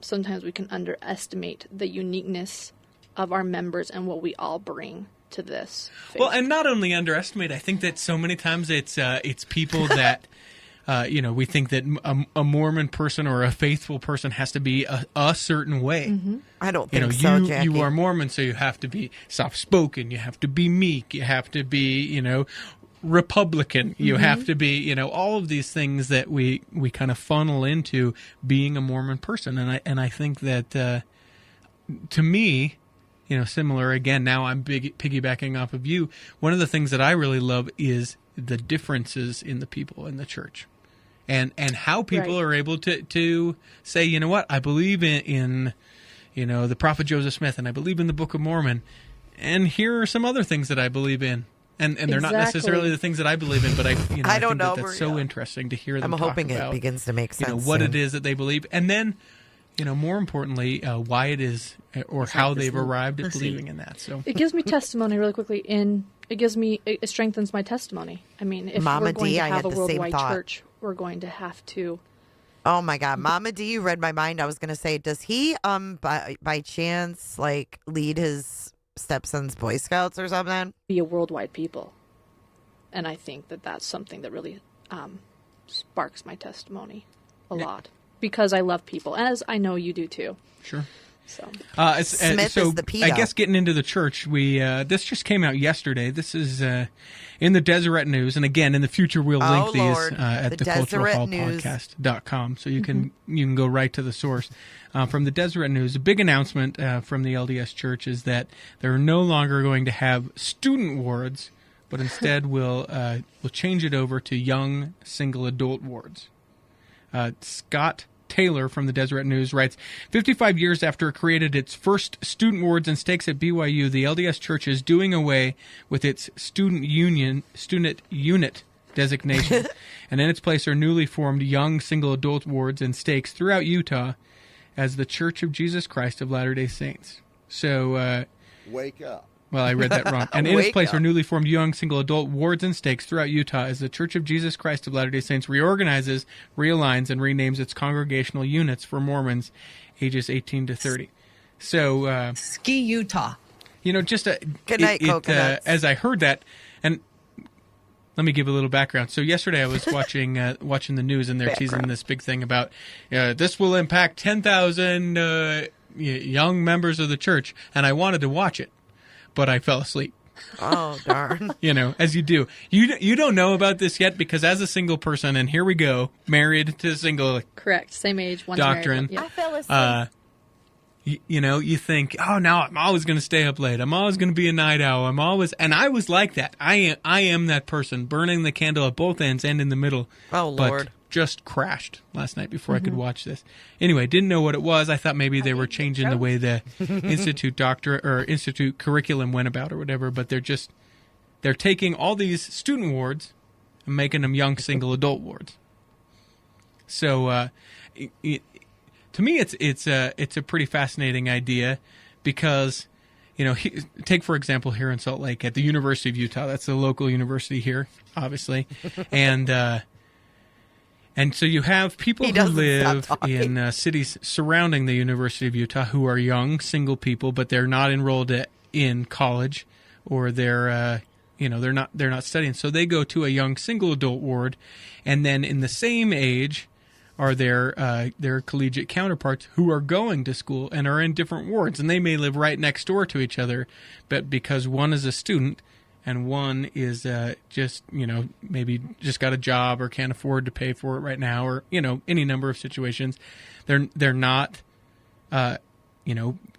sometimes we can underestimate the uniqueness of our members and what we all bring to this faith. Well, and not only underestimate, I think that so many times it's people that... we think that a Mormon person or a faithful person has to be a certain way. Mm-hmm. I don't think so, Jackie. You are Mormon, so you have to be soft-spoken. You have to be meek. You have to be, Republican. You have to be, all of these things that we kind of funnel into being a Mormon person. And I think that, to me, similar, again, now I'm piggybacking off of you, one of the things that I really love is the differences in the people in the church. And how people are able to say, you know what, I believe in the prophet Joseph Smith, and I believe in the Book of Mormon, and here are some other things that I believe in. And they're not necessarily the things that I believe in, but I don't know. That's so interesting to hear them talk about. I'm hoping it begins to make sense. What it is that they believe, and then, more importantly, why it is or how they've arrived at believing in that. So it gives me testimony really quickly. In It strengthens my testimony. I mean, if Mama we're going D, to I have had a the same worldwide thought. church, we're going to have to Oh my God, Mama D, you read my mind. I was gonna say, does he by chance like lead his stepson's Boy Scouts or something? be a worldwide people. And I think that that's something that really sparks my testimony a lot because I love people, as I know you do too. Sure. So, Smith is the pedo. I guess getting into the church, we this just came out yesterday. This is in the Deseret News, and again in the future we'll link these at The the Deseret News. culturalhallpodcast.com, so you can go right to the source. From the Deseret News, a big announcement from the LDS Church is that they're no longer going to have student wards, but instead we'll change it over to young single adult wards. Scott Taylor from the Deseret News writes, 55 years after it created its first student wards and stakes at BYU, the LDS Church is doing away with its student unit designation, and in its place are newly formed young single adult wards and stakes throughout Utah as the Church of Jesus Christ of Latter-day Saints. So, wake up. Well, I read that wrong. And in its place up. are newly formed young single adult wards and stakes throughout Utah as the Church of Jesus Christ of Latter-day Saints reorganizes, realigns, and renames its congregational units for Mormons ages 18 to 30. So, Ski Utah. Just Good night, coconuts. as I heard that, and let me give a little background. So yesterday I was watching the news, and they're teasing this big thing about this will impact 10,000 young members of the church, and I wanted to watch it. But I fell asleep. Oh, darn. As you do. You don't know about this yet because as a single person, and here we go, married to a single correct, same age, one's doctrine. married. Yeah. I fell asleep. You think, oh, now I'm always going to stay up late. I'm always going to be a night owl. And I was like that. I am that person, burning the candle at both ends and in the middle. Oh, Lord. But just crashed last night before I could watch this. Anyway, didn't know what it was. I thought maybe they were changing the way the institute curriculum went about or whatever, but they're taking all these student wards and making them young single adult wards. So to me it's a pretty fascinating idea because take for example here in Salt Lake at the University of Utah. That's the local university here, obviously. And so you have people who live in cities surrounding the University of Utah who are young, single people, but they're not enrolled in college, or they're not studying. So they go to a young single adult ward, and then in the same age are their collegiate counterparts who are going to school and are in different wards, and they may live right next door to each other, but because one is a student and one is maybe just got a job or can't afford to pay for it right now, or any number of situations, they're not I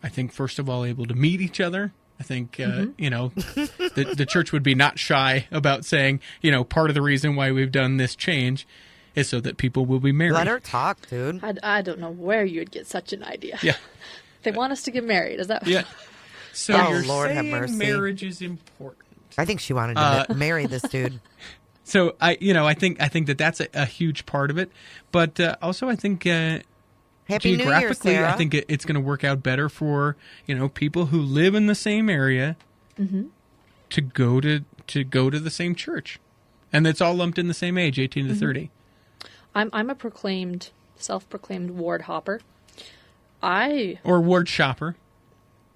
think first of all able to meet each other. I think the church would be not shy about saying part of the reason why we've done this change is so that people will be married. Let her talk, dude. I don't know where you'd get such an idea. Yeah. They want us to get married. Is that? Yeah. So Oh, you're Lord have saying mercy. marriage is important. I think she wanted to marry this dude. So I think that's a huge part of it, but also I think Happy New Year, geographically, Sarah. I think it's going to work out better for people who live in the same area to go to the same church, and it's all lumped in the same age, 18 to 30. I'm a self-proclaimed ward hopper. Or ward shopper.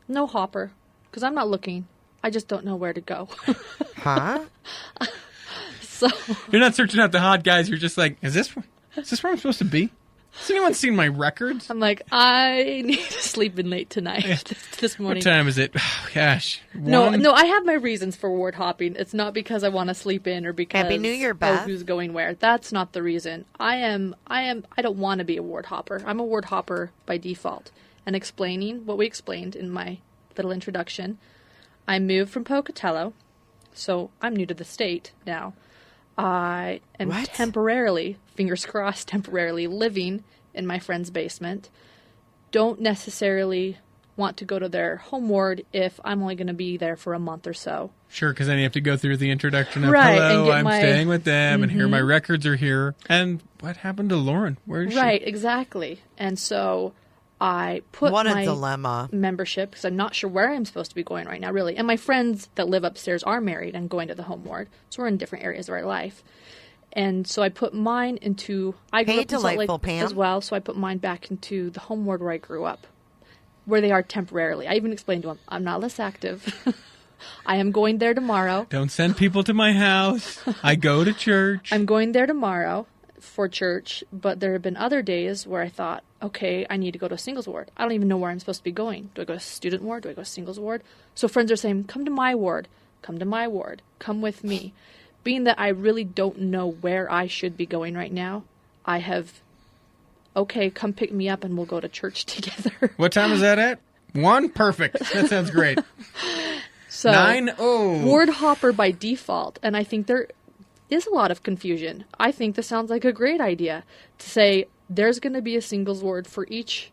No hopper, because I'm not looking. I just don't know where to go. Huh? So You're not searching out the hot guys. You're just like, is this where I'm supposed to be? Has anyone seen my records? I'm like, I need to sleep in late tonight. This morning. What time is it? Oh, gosh. No, I have my reasons for ward hopping. It's not because I want to sleep in or because Happy New Year, Beth. who's going where. That's not the reason. I don't want to be a ward hopper. I'm a ward hopper by default. And explaining what we explained in my little introduction, I moved from Pocatello, so I'm new to the state now. I am temporarily, fingers crossed, temporarily living in my friend's basement. Don't necessarily want to go to their home ward if I'm only going to be there for a month or so. Sure, because then you have to go through the introduction of, Right, hello, and I'm staying with them, and here my records are here. And what happened to Lauren? Where is she? Right, exactly. And so I put what a my dilemma. membership, because I'm not sure where I'm supposed to be going right now, really. And my friends that live upstairs are married and going to the home ward, so we're in different areas of our life. And so I put mine into, I grew up in Salt Lake as well, so I put mine back into the home ward where I grew up, where they are temporarily. I even explained to them, I'm not less active. I am going there tomorrow. Don't send people to my house. I go to church. I'm going there tomorrow for church, but there have been other days where I thought, okay, I need to go to a singles ward. I don't even know where I'm supposed to be going. Do I go to student ward? Do I go to singles ward? So friends are saying, come to my ward. Come to my ward. Come with me. Being that I really don't know where I should be going right now, I have, okay, come pick me up and we'll go to church together. What time is that at? 1? Perfect. That sounds great. So 9? Oh. Ward hopper by default, and I think there is a lot of confusion. I think this sounds like a great idea to say there's going to be a singles ward for each,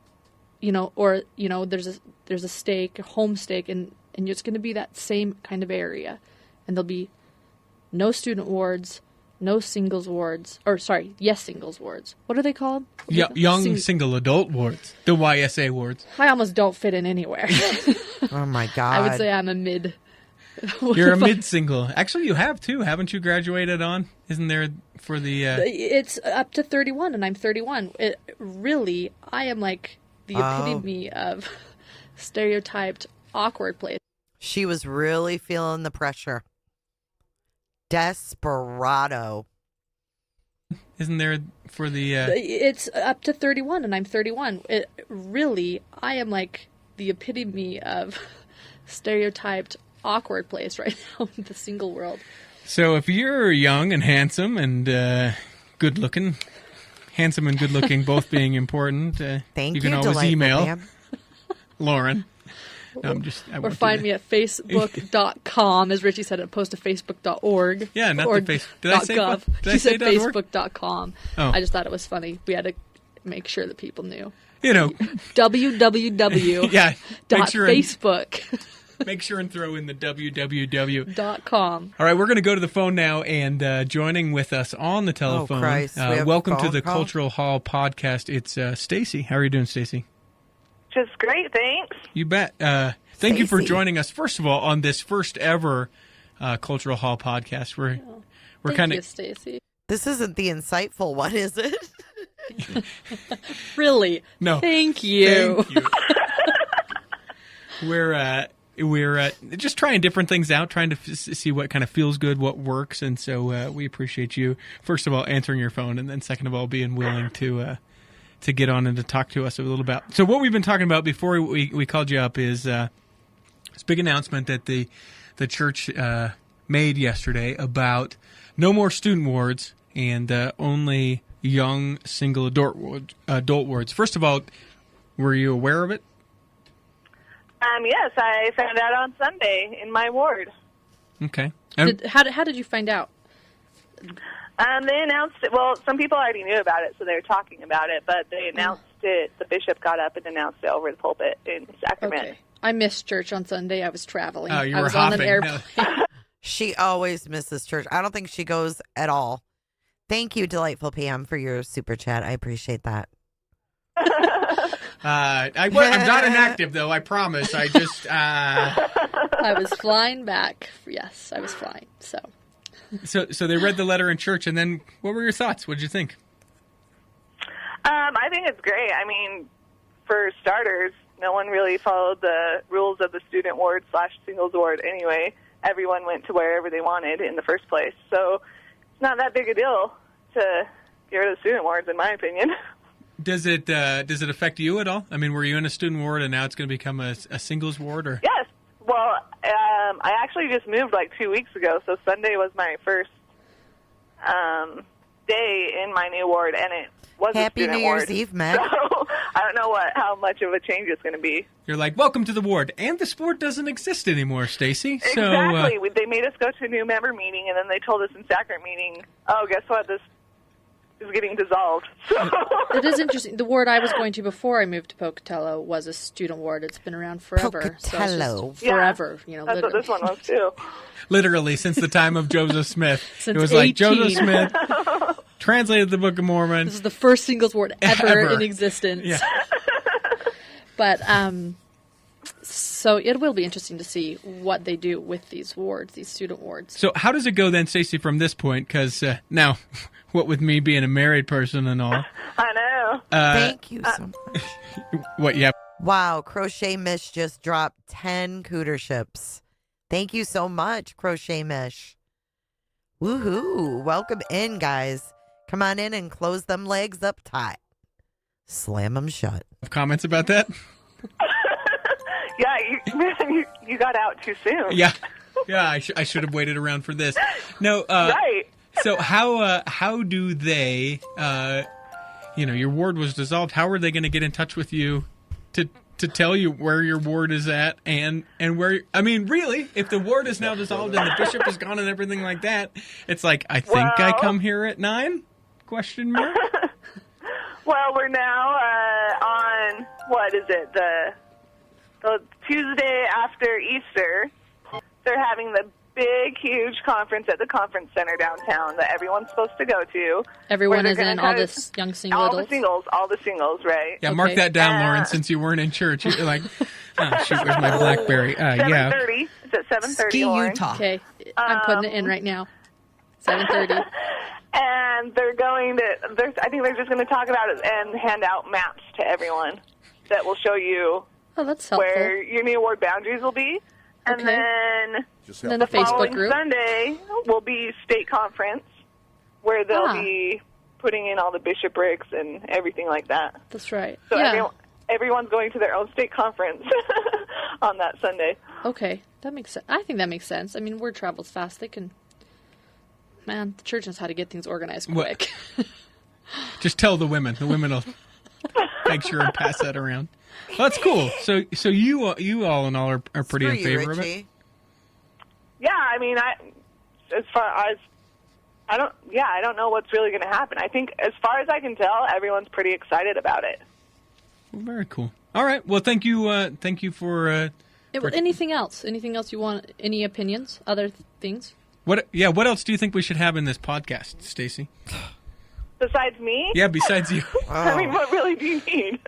or there's a stake, a home stake, and it's going to be that same kind of area, and there'll be no student wards, no singles wards, yes, singles wards. What are they called? Young single adult wards, the YSA wards. I almost don't fit in anywhere. Oh my God. I would say I'm a mid. You're a mid-single. Actually, you have too. Haven't you graduated on? Isn't there for the... It's up to 31, and I'm 31. I am like the epitome of stereotyped awkward place. She was really feeling the pressure. Desperado. Isn't there for the... It's up to 31, and I'm 31. I am like the epitome of stereotyped awkward place right now in the single world. So if you're young and handsome and good looking, handsome and good looking both being important, you can always email Lauren. No, or find me at facebook.com, as Richie said, opposed to facebook.org. Yeah, not the Facebook. Did I say gov. She said facebook.com. Oh. I just thought it was funny. We had to make sure that people knew. www. Yeah. Facebook. Make sure and throw in the www.com. All right, we're going to go to the phone now, and joining with us on the telephone. Oh, Christ. Welcome to the Cultural Hall podcast. It's Stacy. How are you doing, Stacy? Just great, thanks. You bet. Thank you for joining us, first of all, on this first ever Cultural Hall podcast. We're kind of... Stacy. This isn't the insightful one, is it? Really? No. Thank you. Thank you. We're just trying different things out, trying to see what kind of feels good, what works, and so we appreciate you, first of all, answering your phone, and then second of all, being willing to get on and to talk to us a little about. So what we've been talking about before we called you up is this big announcement that the church made yesterday about no more student wards and only young single adult wards. First of all, were you aware of it? Yes, I found out on Sunday in my ward. Okay. How did you find out? They announced it. Well, some people already knew about it, so they were talking about it, but they announced it. The bishop got up and announced it over the pulpit in Sacramento. Okay. I missed church on Sunday. I was traveling. Oh, you I were was hopping. on an airplane. She always misses church. I don't think she goes at all. Thank you, Delightful Pam, for your super chat. I appreciate that. I'm not inactive, though, I promise. I just... I was flying back. Yes, I was flying, so... So they read the letter in church, and then what were your thoughts? What did you think? I think it's great. I mean, for starters, no one really followed the rules of the student ward / singles ward anyway. Everyone went to wherever they wanted in the first place. So it's not that big a deal to get rid of the student wards, in my opinion. Does it affect you at all? I mean, were you in a student ward and now it's going to become a singles ward? Or Yes. Well, I actually just moved like 2 weeks ago, so Sunday was my first day in my new ward, and it was Happy a student New ward. Year's Eve, Matt. So I don't know how much of a change it's going to be. You're like, welcome to the ward, and the sport doesn't exist anymore, Stacy. So, exactly. They made us go to a new member meeting, and then they told us in sacrament meeting, oh, guess what, this is getting dissolved. So. It is interesting. The ward I was going to before I moved to Pocatello was a student ward. It's been around forever. Pocatello. So forever. Yeah, that's what this one was, too. Literally, since the time of Joseph Smith. Since it was 18. like Joseph Smith translated the Book of Mormon. This is the first singles ward ever in existence. Yeah. But so it will be interesting to see what they do with these wards, these student wards. So how does it go then, Stacey, from this point? Because now, what with me being a married person and all. I know. Thank you so much. What, yeah. Wow, Crochet Mish just dropped 10 cooterships. Thank you so much, Crochet Mish. Woohoo. Welcome in, guys. Come on in and close them legs up tight. Slam them shut. Comments about that? Yeah, you got out too soon. Yeah. Yeah, I should have waited around for this. No, right. So how do they, your ward was dissolved. How are they going to get in touch with you to tell you where your ward is at and where, I mean, really, if the ward is now dissolved and the bishop is gone and everything like that, it's like, I think I come here at 9? Question mark? Well, we're now on, what is it, the Tuesday after Easter. They're having the big, huge conference at the conference center downtown that everyone's supposed to go to. Everyone is in, all this young single adults? All the singles, right? Yeah, mark that down, Lauren, since you weren't in church. You're like, oh, shoot, where's my BlackBerry? 7:30. It's at 7:30, Lauren. Utah. Okay, I'm putting it in right now. 7:30. And they're going to, I think they're just going to talk about it and hand out maps to everyone that will show you that's helpful. where your new ward boundaries will be. And then the Facebook following group. Sunday will be state conference, where they'll be putting in all the bishoprics and everything like that. That's right. So everyone's going to their own state conference on that Sunday. Okay, that makes sense. I think that makes sense. I mean, word travels fast. They can. Man, the church knows how to get things organized quick. Just tell the women. The women will make sure and pass that around. Well, that's cool. So you all in all are pretty in favor of it. Yeah, I mean, as far as I don't know what's really going to happen. I think, as far as I can tell, everyone's pretty excited about it. Well, very cool. All right. Well, thank you for. Anything else? Anything else you want? Any opinions? Other things? What else do you think we should have in this podcast, Stacey? Besides me? Yeah, besides you. I mean, what really do you need?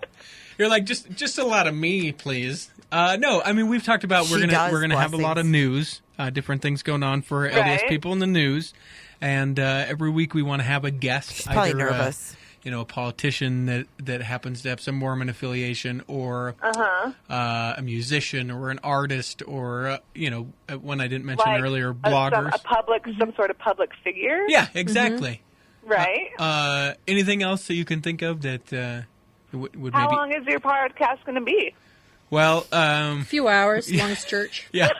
You're like, just a lot of me, please. No, I mean, we've talked about we're gonna have a lot of news, different things going on for LDS people in the news, and every week we want to have a guest. She's probably nervous. A politician that happens to have some Mormon affiliation, or a musician, or an artist, or one I didn't mention earlier, bloggers. Some sort of public figure. Yeah, exactly. Right. Anything else that you can think of that would maybe? How long is your podcast going to be? Well, a few hours, long as church. Yeah.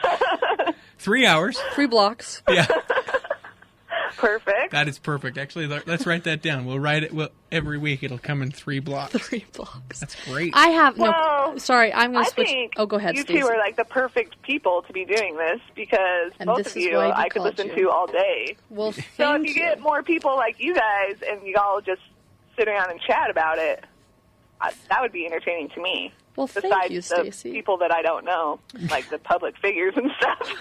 3 hours. 3 blocks. Yeah. Perfect. That is perfect. Actually, let's write that down. We'll write it. Well, every week it'll come in 3 blocks. 3 blocks. That's great. I have sorry, I'm going to switch. Go ahead, you Stacey. two are like the perfect people to be doing this, because both of you I could listen to all day. Well, so if you get more people like you guys and you all just sit around and chat about it, that would be entertaining to me. Well, besides you, Stacey. The people that I don't know, like the public figures and stuff.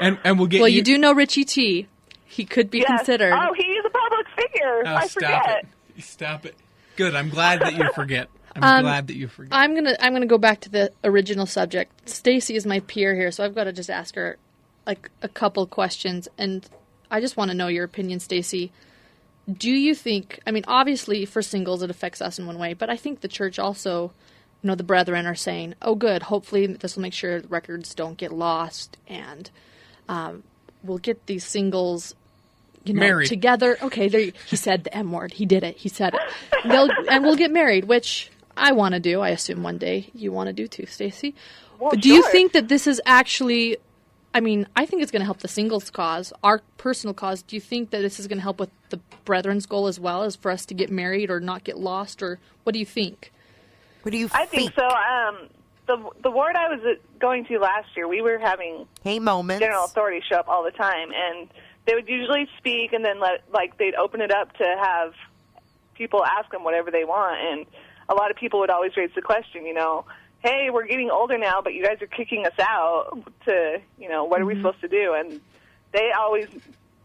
and we'll get. Well, you do know Richie T. He could be considered. Oh, he's a public figure. Oh, I forget. Stop it. Good. I'm glad that you forget. I'm glad that you forget. I'm gonna go back to the original subject. Stacey is my peer here, so I've got to just ask her like a couple questions, and I just want to know your opinion, Stacey. Do you think? I mean, obviously for singles it affects us in one way, but I think the church also, the brethren are saying, "Oh, good. Hopefully this will make sure the records don't get lost, and we'll get these singles." Married together. Okay, he said the M word. He did it. He said it. And we'll get married, which I want to do. I assume one day you want to do too, Stacey. Well, but do you think that this is actually? I mean, I think it's going to help the singles cause, our personal cause. Do you think that this is going to help with the brethren's goal as well, as for us to get married or not get lost, or what do you think? What do you I think so. The ward I was going to last year, we were having general authorities show up all the time, and they would usually speak, and then they'd open it up to have people ask them whatever they want. And a lot of people would always raise the question, hey, we're getting older now, but you guys are kicking us out to, what are we supposed to do? And they always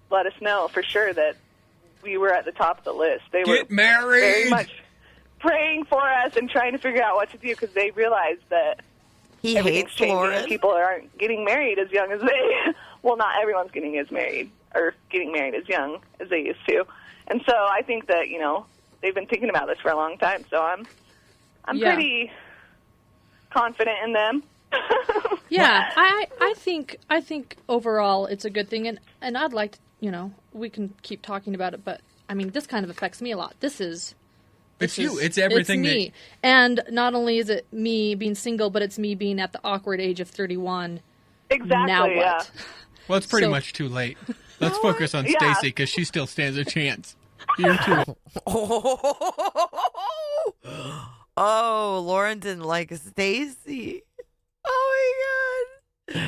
let us know for sure that we were at the top of the list. They Get were married. very much praying for us and trying to figure out what to do because they realize that he hates changing Lauren. and people aren't getting married as young as they. Well, not everyone's getting married as young as they used to, and so I think that they've been thinking about this for a long time. So I'm pretty confident in them. Yeah, I think overall it's a good thing, and I'd like to, we can keep talking about it, but I mean this kind of affects me a lot. It's everything. It's me, and not only is it me being single, but it's me being at the awkward age of 31. Exactly. Now what? Yeah. Well, it's pretty much too late. Let's focus on Stacy because she still stands a chance. You're too old. Oh, Lauren didn't like Stacy. Oh my god.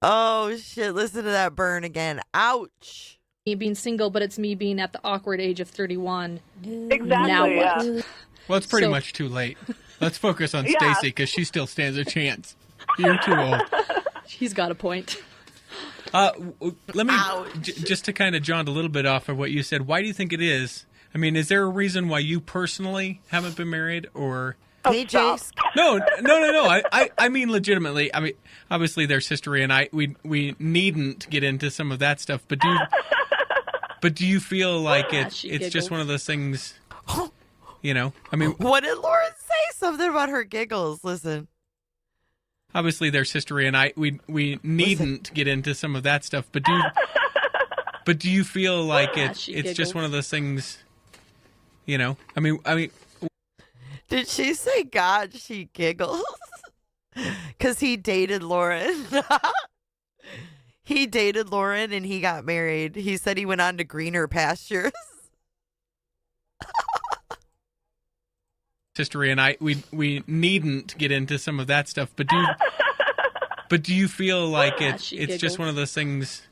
Oh shit, listen to that burn again. Ouch. Me being single, but it's me being at the awkward age of 31. Exactly. Now Yeah. what? Well, it's pretty much too late. Let's focus on Stacy because she still stands a chance. You're too old. He's got a point. Let me just to kind of jaunt a little bit off of what you said. Why do you think it is? I mean, is there a reason why you personally haven't been married, or? Hey, Jace. No. I mean, legitimately. I mean, obviously, there's history, and we needn't get into some of that stuff. But do you feel like it's just one of those things? I mean, what did Lauren say? Something about her giggles. Listen. Obviously, there's history, and we needn't get into some of that stuff. But do you feel like it's just one of those things? I mean. Did she say God? She giggles because he dated Lauren. He dated Lauren and he got married. He said he went on to greener pastures. History, and we needn't get into some of that stuff. But do you feel like it's just one of those things?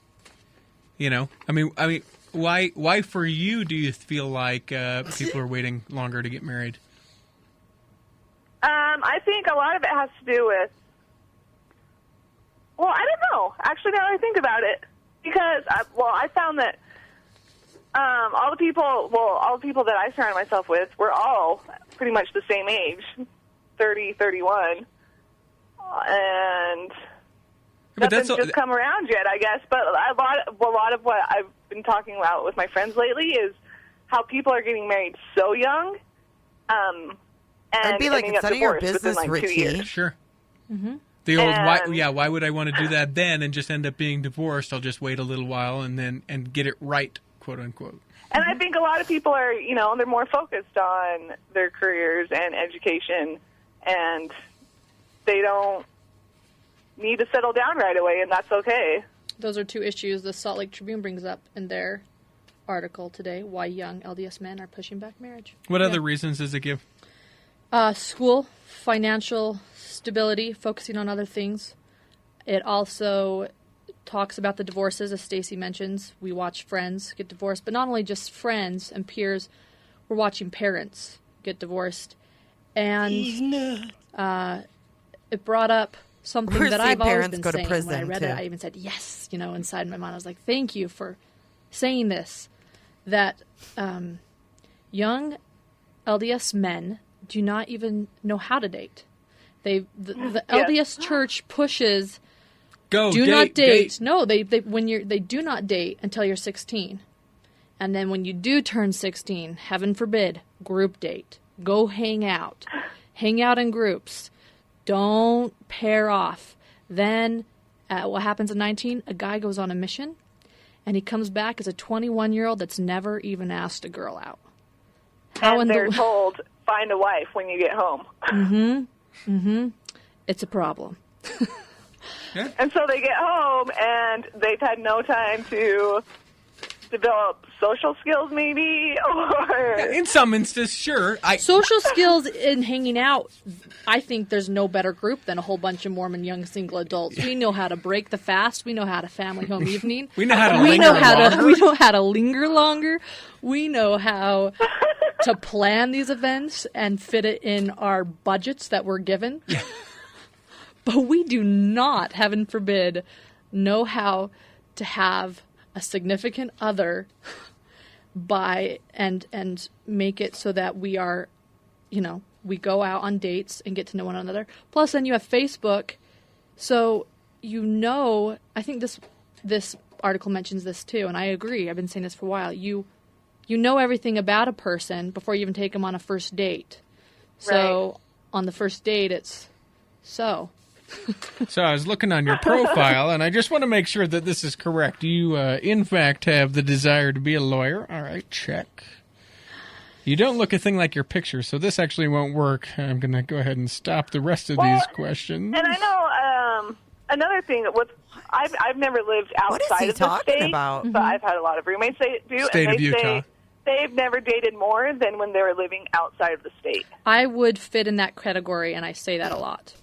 I mean, why for you do you feel like people are waiting longer to get married? I think a lot of it has to do with. Well, I don't know. Actually, now that I think about it, because I found that all the people that I surrounded myself with were all pretty much the same age, 30, 31, and nothing's just come around yet, I guess. But a lot of what I've been talking about with my friends lately is how people are getting married so young. I'd be like, it's none of your business, like Richie. Sure. Mm-hmm. The old why would I want to do that then and just end up being divorced? I'll just wait a little while and get it right, quote unquote. And I think a lot of people are, they're more focused on their careers and education, and they don't need to settle down right away, and that's okay. Those are two issues the Salt Lake Tribune brings up in their article today, why young LDS men are pushing back marriage. What other reasons does it give? School, financial stability, focusing on other things. It also talks about the divorces, as Stacy mentions. We watch friends get divorced, but not only just friends and peers, we're watching parents get divorced. And it brought up something that I've always been saying. When I read it, I even said, yes, inside my mind. I was like, thank you for saying this, that young LDS men do not even know how to date. The LDS Church pushes do not date. No, they do not date until you're 16. And then when you do turn 16, heaven forbid, group date. Go hang out. Hang out in groups. Don't pair off. Then what happens at 19? A guy goes on a mission and he comes back as a 21-year-old that's never even asked a girl out. They're told, find a wife when you get home. Mm-hmm. Mm-hmm. It's a problem. Yeah. And so they get home, and they've had no time to develop social skills, maybe, or... Yeah, in some instances, sure. Social skills in hanging out, I think there's no better group than a whole bunch of Mormon young single adults. We know how to break the fast. We know how to family home evening. We know how to linger longer. We know how to linger longer. We know how to plan these events and fit it in our budgets that we're given. Yeah. But we do not, heaven forbid, know how to have a significant other and make it so that we are we go out on dates and get to know one another. Plus, then you have Facebook. So, I think this article mentions this too, and I agree. I've been saying this for a while. You know everything about a person before you even take them on a first date. So, on the first date, it's so. So I was looking on your profile, and I just want to make sure that this is correct. You, in fact, have the desire to be a lawyer. All right, check. You don't look a thing like your picture, so this actually won't work. I'm going to go ahead and stop the rest of these questions. And I know another thing with I've never lived outside of the state, about? but I've had a lot of roommates say it do, State and of they Utah. say they've never dated more than when they were living outside of the state. I would fit in that category, and I say that a lot.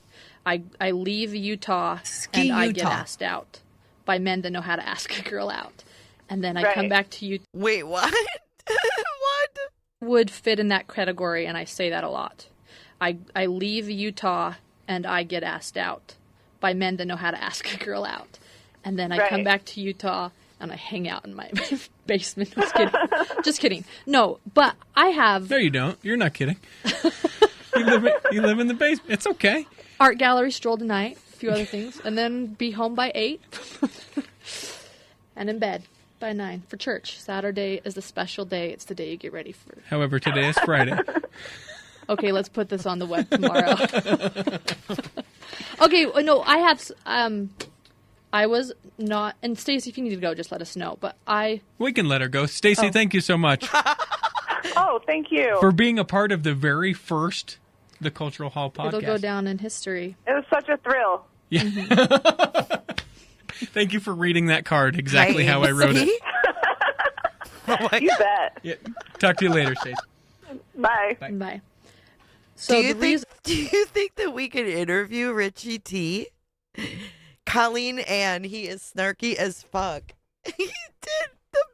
I leave Utah and I get asked out by men that know how to ask a girl out. And then I come back to Utah. Wait, what? What? Would fit in that category, and I say that a lot. I leave Utah and I get asked out by men that know how to ask a girl out. And then I come back to Utah and I hang out in my basement. Just kidding. Just kidding. No, but I have... No, you don't. You're not kidding. You live in the basement. It's okay. Art gallery, stroll tonight, a few other things, and then be home by 8 and in bed by 9 for church. Saturday is the special day. It's the day you get ready for. However, today is Friday. Okay, let's put this on the web tomorrow. Okay, no, I have. I was not. And Stacy, if you need to go, just let us know. But we can let her go. Stacy, thank you so much. Oh, thank you for being a part of the very first The Cultural Hall podcast. It'll go down in history. It was such a thrill. Yeah. Mm-hmm. Thank you for reading that card exactly how I wrote it. You bet. Yeah. Talk to you later, Stacey. Bye. Bye. So do you think that we could interview Richie T? Colleen Ann, he is snarky as fuck. He did the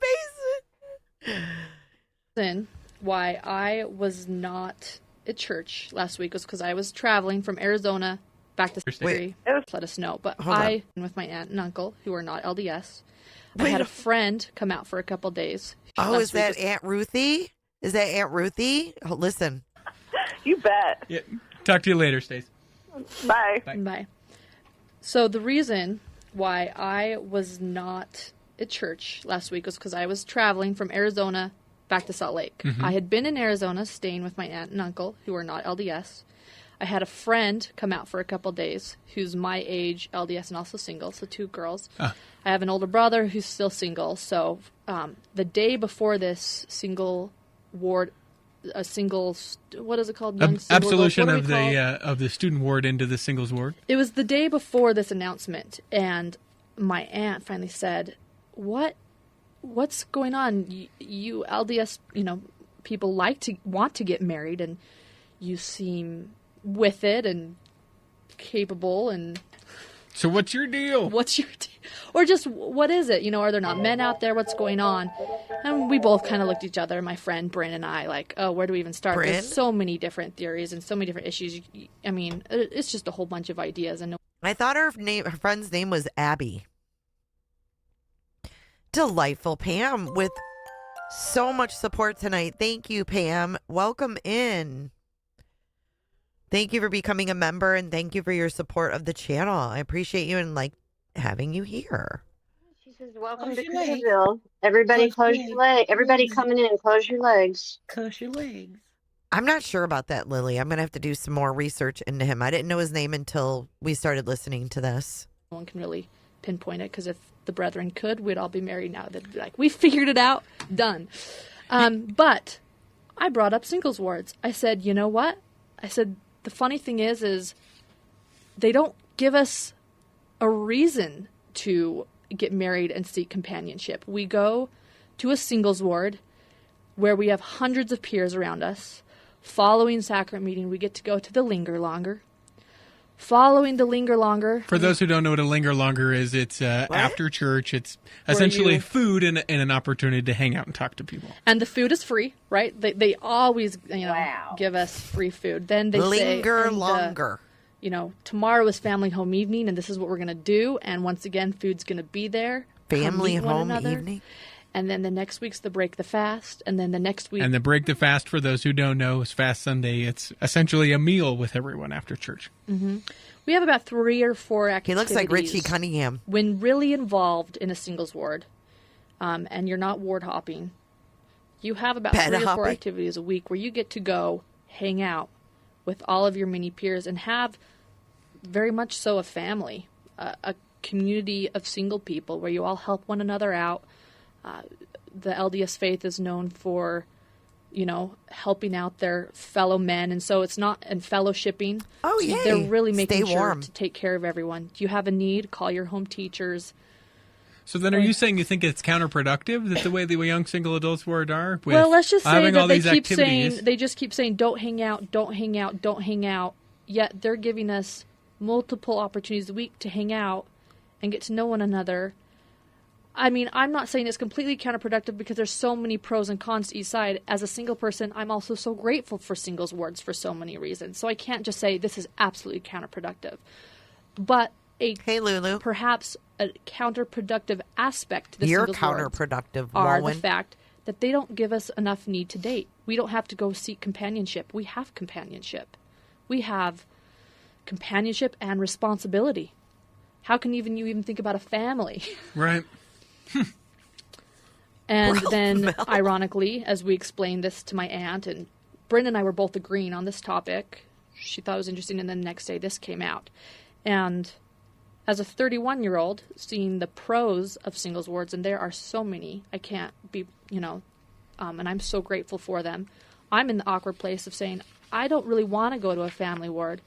basin. Why I was not at church last week was because I was traveling from Arizona back to Missouri. Let us know. But with my aunt and uncle, who are not LDS, I had a friend come out for a couple days. Oh, is that Aunt Ruthie? Is that Aunt Ruthie? Oh, listen. You bet. Yeah. Talk to you later, Stace. Bye. Bye. So the reason why I was not at church last week was because I was traveling from Arizona back to Salt Lake. Mm-hmm. I had been in Arizona staying with my aunt and uncle, who are not LDS. I had a friend come out for a couple days who's my age, LDS, and also single, so 2 girls. I have an older brother who's still single, so the day before this what is it called? Absolution of the student ward into the singles ward. It was the day before this announcement, and my aunt finally said, What's going on? You LDS, people want to get married, and you seem with it and capable. And so, what's your deal? Or just what is it? Are there not men out there? What's going on? And we both kind of looked at each other, my friend Bryn and I, like, oh, where do we even start? Bryn? There's so many different theories and so many different issues. I mean, it's just a whole bunch of ideas. And I thought her friend's name was Abby. Delightful Pam with so much support tonight. Thank you, Pam. Welcome in. Thank you for becoming a member, and thank you for your support of the channel. I appreciate you and like having you here. She says, "Welcome to Cooperville. Everybody, close your legs. Everybody coming in, close your legs. Close your legs." I'm not sure about that, Lily. I'm gonna have to do some more research into him. I didn't know his name until we started listening to this. No one can really pinpoint it, because if the brethren could, we'd all be married now. They'd be like, we figured it out, done. But I brought up singles wards. I said, you know what? I said, the funny thing is they don't give us a reason to get married and seek companionship. We go to a singles ward where we have hundreds of peers around us. Following sacrament meeting, we get to go to the linger longer. Following the linger longer. For those who don't know what a linger longer is, it's after church. It's essentially food and an opportunity to hang out and talk to people. And the food is free, right? They always give us free food. Then they linger longer. Tomorrow is family home evening, and this is what we're going to do. And once again, food's going to be there. Family home evening. And then the next week's the break the fast, and then the next week... And the break the fast, for those who don't know, is Fast Sunday. It's essentially a meal with everyone after church. Mm-hmm. We have about 3 or 4 activities. He looks like Richie Cunningham. When really involved in a singles ward, and you're not ward hopping, you have about 3 or 4 activities a week where you get to go hang out with all of your mini peers and have very much so a family, a community of single people where you all help one another out. The LDS faith is known for, helping out their fellow men, and so it's not and fellowshipping. Oh yeah, they're really making sure to take care of everyone. Do you have a need? Call your home teachers. So then, are you saying you think it's counterproductive that the way the young single adults ward are? Well, let's just say that they just keep saying, don't hang out, don't hang out, don't hang out. Yet they're giving us multiple opportunities a week to hang out and get to know one another. I mean, I'm not saying it's completely counterproductive because there's so many pros and cons to each side. As a single person, I'm also so grateful for singles wards for so many reasons. So I can't just say this is absolutely counterproductive. But hey, Lulu, perhaps a counterproductive aspect to the singles counterproductive are the fact that they don't give us enough need to date. We don't have to go seek companionship. We have companionship. We have companionship and responsibility. How can you even think about a family? Right. And then, ironically, as we explained this to my aunt, and Brenda and I were both agreeing on this topic, she thought it was interesting, and then the next day this came out. And as a 31-year-old, seeing the pros of singles wards, and there are so many, I can't be, and I'm so grateful for them. I'm in the awkward place of saying, I don't really want to go to a family ward.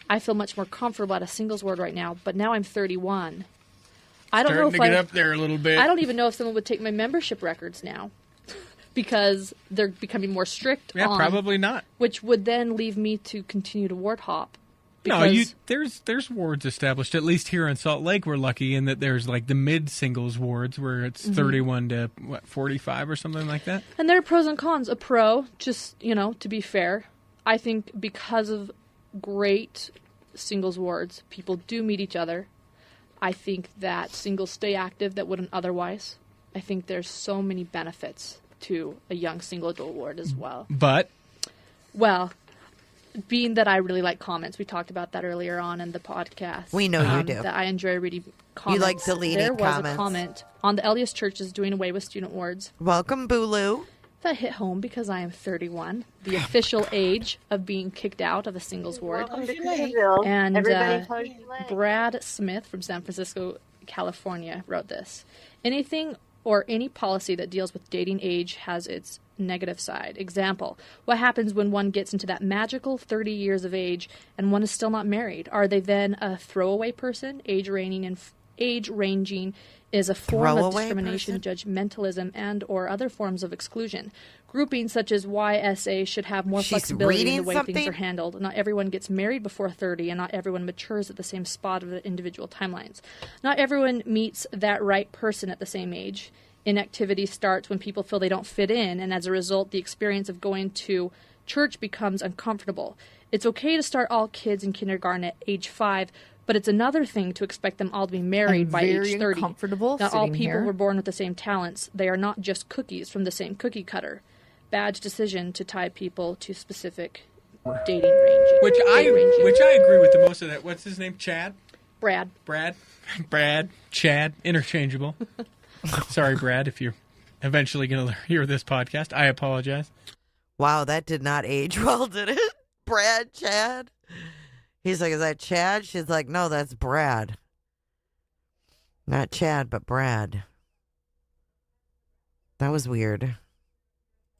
I feel much more comfortable at a singles ward right now, but now I'm 31. I don't know if get up there a little bit. I don't even know if someone would take my membership records now because they're becoming more strict. Yeah, probably not. Which would then leave me to continue to ward hop. No, there's wards established, at least here in Salt Lake. We're lucky in that there's like the mid-singles wards where it's 31 to 45 or something like that. And there are pros and cons. A pro, just, to be fair, I think because of great singles wards, people do meet each other. I think that singles stay active that wouldn't otherwise. I think there's so many benefits to a young single adult ward as well. But? Well, being that I really like comments, we talked about that earlier on in the podcast. We know you do. That I enjoy reading comments. You like deleting comments. There was a comment on the LDS churches doing away with student wards. Welcome, Bulu. That hit home because I am 31, the official age of being kicked out of a singles ward. And Brad Smith from San Francisco, California wrote this. Anything or any policy that deals with dating age has its negative side. Example, what happens when one gets into that magical 30 years of age and one is still not married? Are they then a throwaway person? Age ranging is a form of discrimination, judgmentalism, and or other forms of exclusion. Groupings such as YSA should have more flexibility in the way things are handled. Not everyone gets married before 30, and not everyone matures at the same spot of the individual timelines. Not everyone meets that right person at the same age. Inactivity starts when people feel they don't fit in, and as a result, the experience of going to church becomes uncomfortable. It's okay to start all kids in kindergarten at age 5, but it's another thing to expect them all to be married by age 30. Not all people were born with the same talents. They are not just cookies from the same cookie cutter. Bad decision to tie people to specific dating ranging. Which I agree with the most of that. What's his name? Chad? Brad. Chad. Interchangeable. Sorry, Brad, if you're eventually going to hear this podcast. I apologize. Wow, that did not age well, did it? Brad, Chad. He's like, is that Chad? She's like, no, that's Brad. Not Chad, but Brad. That was weird.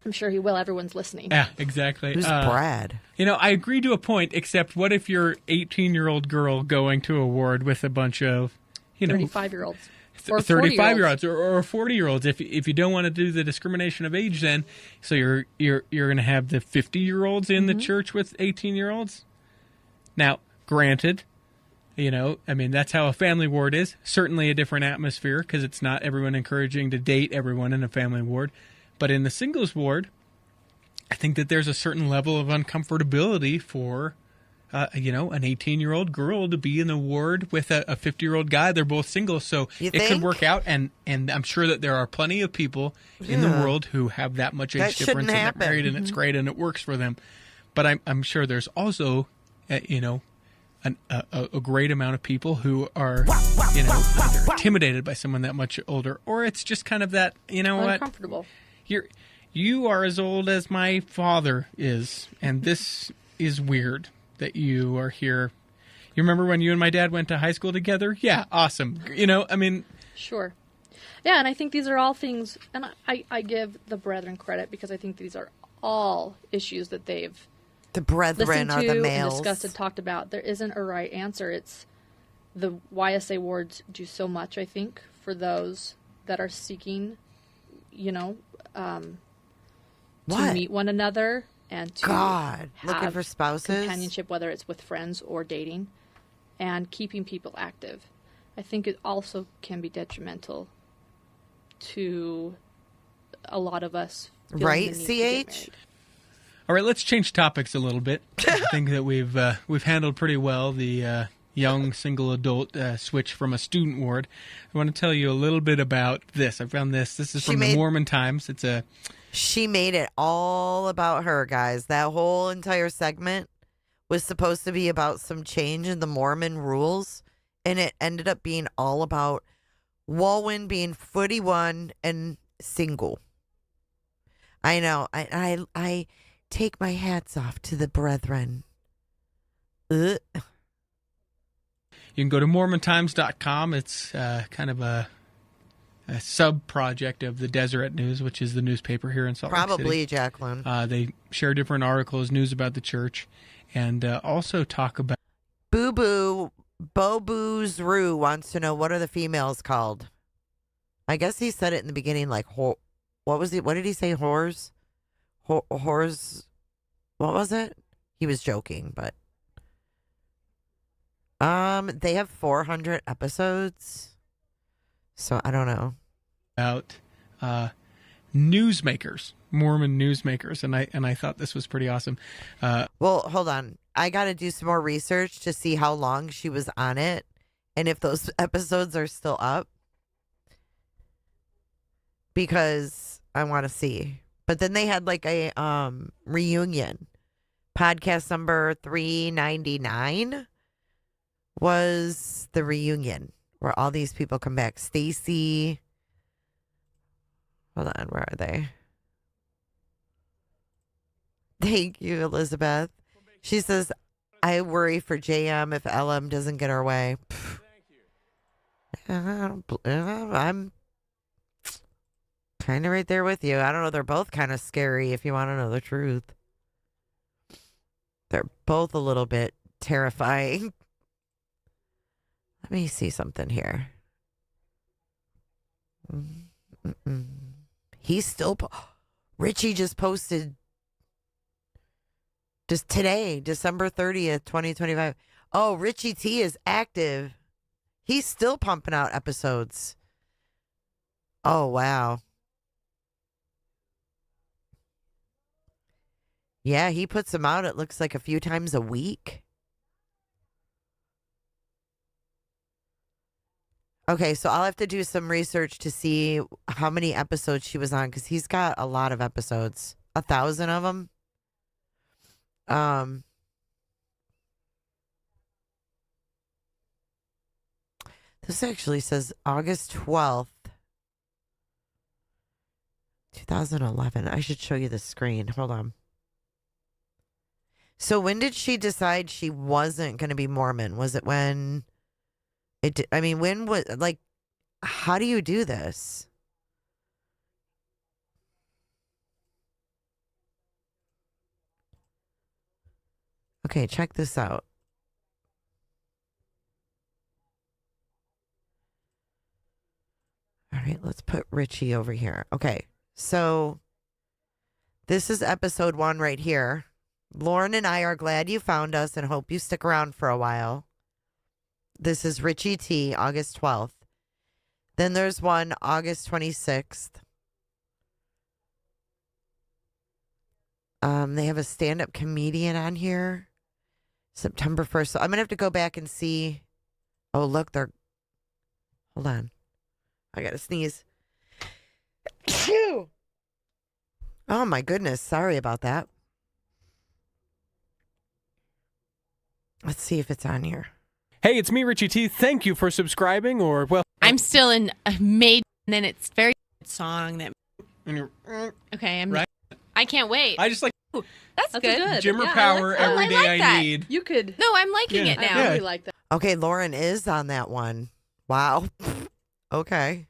I'm sure he will. Everyone's listening. Yeah, exactly. Who's Brad? I agree to a point, except what if you're 18-year-old girl going to a ward with a bunch of, 35-year-olds. Or 35-year-olds or 40-year-olds. If you don't want to do the discrimination of age, then so you're going to have the 50-year-olds in the church with 18-year-olds. Now, granted, that's how a family ward is. Certainly a different atmosphere because it's not everyone encouraging to date everyone in a family ward. But in the singles ward, I think that there's a certain level of uncomfortability for an 18-year-old girl to be in the ward with a 50-year-old guy. They're both single, so it could work out. And I'm sure that there are plenty of people in the world who have that much age difference and they're married and it's great and it works for them. But I'm sure there's also, a great amount of people who are, either intimidated by someone that much older, or it's just kind of that, uncomfortable. You are as old as my father is, and this is weird that you are here. You remember when you and my dad went to high school together? Yeah, awesome. Sure. Yeah, and I think these are all things, and I give the brethren credit because I think these are all issues that they've the brethren are the males and discussed and talked about. There isn't a right answer. It's the YSA wards do so much, I think, for those that are seeking, to meet one another and to looking for spouses, companionship, whether it's with friends or dating, and keeping people active. I think it also can be detrimental to a lot of us. Right, CH? All right, let's change topics a little bit. I think that we've handled pretty well the young single adult switch from a student ward. I want to tell you a little bit about this. I found this. This is from the Mormon Times. She made it all about her, guys. That whole entire segment was supposed to be about some change in the Mormon rules, and it ended up being all about Walwyn being 41 and single. I know. I take my hats off to the brethren. You can go to MormonTimes.com. It's kind of a sub-project of the Deseret News, which is the newspaper here in Salt Lake City. Probably, Jacqueline. They share different articles, news about the church, and also talk about... Boo-Boo's Roo wants to know, what are the females called? I guess he said it in the beginning, like, what did he say, whores? Whores? What was it? He was joking, but... They have 400 episodes, so I don't know. About newsmakers, Mormon newsmakers, and I thought this was pretty awesome. Well, hold on. I got to do some more research to see how long she was on it, and if those episodes are still up, because I want to see. But then they had like a reunion. Podcast number 399 was the reunion where all these people come back. Stacy. Hold on, where are they? Thank you, Elizabeth. She says, I worry for JM if LM doesn't get her way. I'm kind of right there with you. I don't know. They're both kind of scary if you want to know the truth. They're both a little bit terrifying. Let me see something here. He's still... Richie just posted just today, December 30th, 2025. Oh, Richie T is active. He's still pumping out episodes. Oh, wow. Yeah, he puts them out, it looks like, a few times a week. Okay, so I'll have to do some research to see how many episodes she was on, because he's got a lot of episodes. 1,000 of them. This actually says August 12th, 2011. I should show you the screen. Hold on. So when did she decide she wasn't going to be Mormon? Was it when when was, like, how do you do this? Okay, check this out. All right, let's put Richie over here. Okay, so this is episode 1 right here. Lauren and I are glad you found us and hope you stick around for a while. This is Richie T, August 12th. Then there's one August 26th. They have a stand-up comedian on here. September 1st. So I'm going to have to go back and see. Oh, look, hold on. I got to sneeze. Phew. Oh, my goodness. Sorry about that. Let's see if it's on here. Hey, it's me, Richie T. Thank you for subscribing, or, well... I'm still in Made, and then it's very good song that... Okay, right? I can't wait. I just like... Ooh, that's good. Jimmer Power, I like every that. day I need. You could. No, I'm liking it now. I really like that. Okay, Lauren is on that one. Wow. Okay.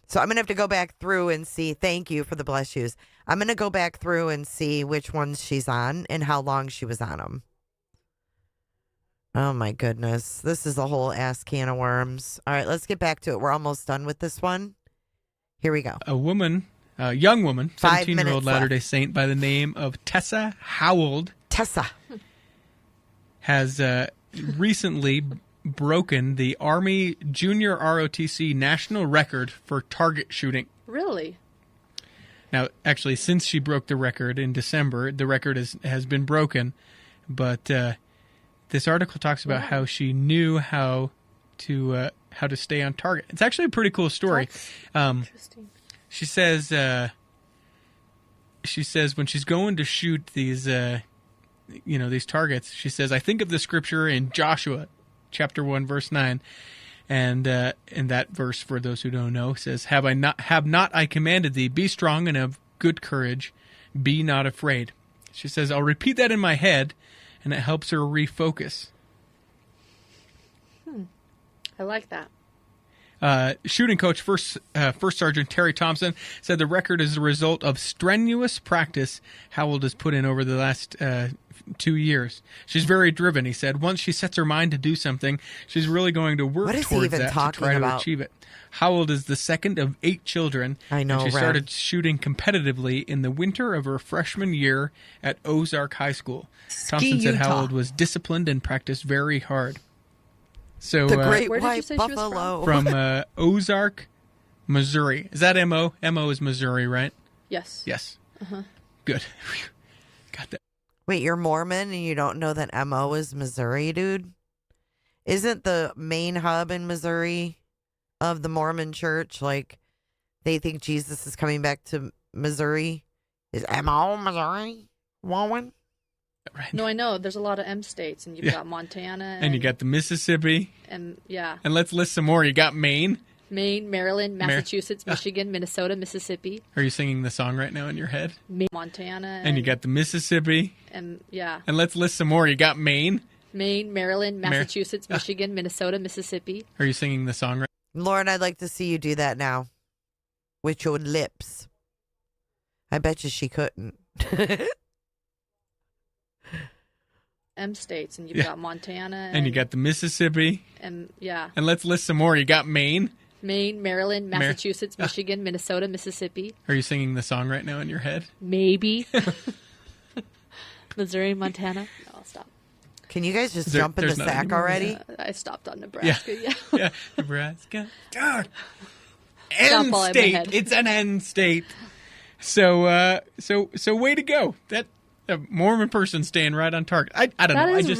So I'm going to have to go back through and see. Thank you for the bless yous. I'm going to go back through and see which ones she's on and how long she was on them. Oh, my goodness. This is a whole ass can of worms. All right, let's get back to it. We're almost done with this one. Here we go. A young woman, 17-year-old left. Latter-day Saint by the name of Tessa Howell. Tessa. Has recently broken the Army Junior ROTC national record for target shooting. Really? Now, actually, since she broke the record in December, the record has been broken. But this article talks about how she knew how to stay on target. It's actually a pretty cool story. Interesting. She says when she's going to shoot these these targets, she says, I think of the scripture in Joshua chapter 1 verse 9, and in that verse, for those who don't know, says, have not I commanded thee, be strong and of good courage, be not afraid. She says, I'll repeat that in my head, and it helps her refocus. I like that. Shooting coach First Sergeant Terry Thompson said the record is the result of strenuous practice Howell has put in over the last 2 years. She's very driven, he said. Once she sets her mind to do something, she's really going to work towards that to try to achieve it. Howell is the second of 8 children. I know, and she started shooting competitively in the winter of her freshman year at Ozark High School. Thompson said Howell was disciplined and practiced very hard. So, the Great where did White you say Buffalo. She was from Ozark, Missouri. Is that M.O.? M.O. is Missouri, right? Yes. Yes. Uh-huh. Good. Got that. Wait, you're Mormon and you don't know that M.O. is Missouri, dude? Isn't the main hub in Missouri of the Mormon church, like, they think Jesus is coming back to Missouri? Is M.O. Missouri? Warren? Right. No, I know. There's a lot of M states, and you've got Montana. And you got the Mississippi. And, yeah. And let's list some more. You got Maine. Maine, Maryland, Massachusetts, Michigan, Minnesota, Mississippi. Are you singing the song right now in your head? Montana. And you got the Mississippi. And, yeah. And let's list some more. You got Maine. Maine, Maryland, Massachusetts, Michigan, Minnesota, Mississippi. Are you singing the song right Lauren, I'd like to see you do that now. With your lips. I bet you she couldn't. M states, and you've got Montana. And you got the Mississippi. And, yeah. And let's list some more. You got Maine. Maine, Maryland, Massachusetts, Michigan, Minnesota, Mississippi. Are you singing the song right now in your head? Maybe. Missouri, Montana. No, I'll stop. Can you guys just jump in the sack already? I stopped on Nebraska, yeah. Nebraska. God. End state. It's an end state. So way to go. That a Mormon person staying right on target. I don't know. That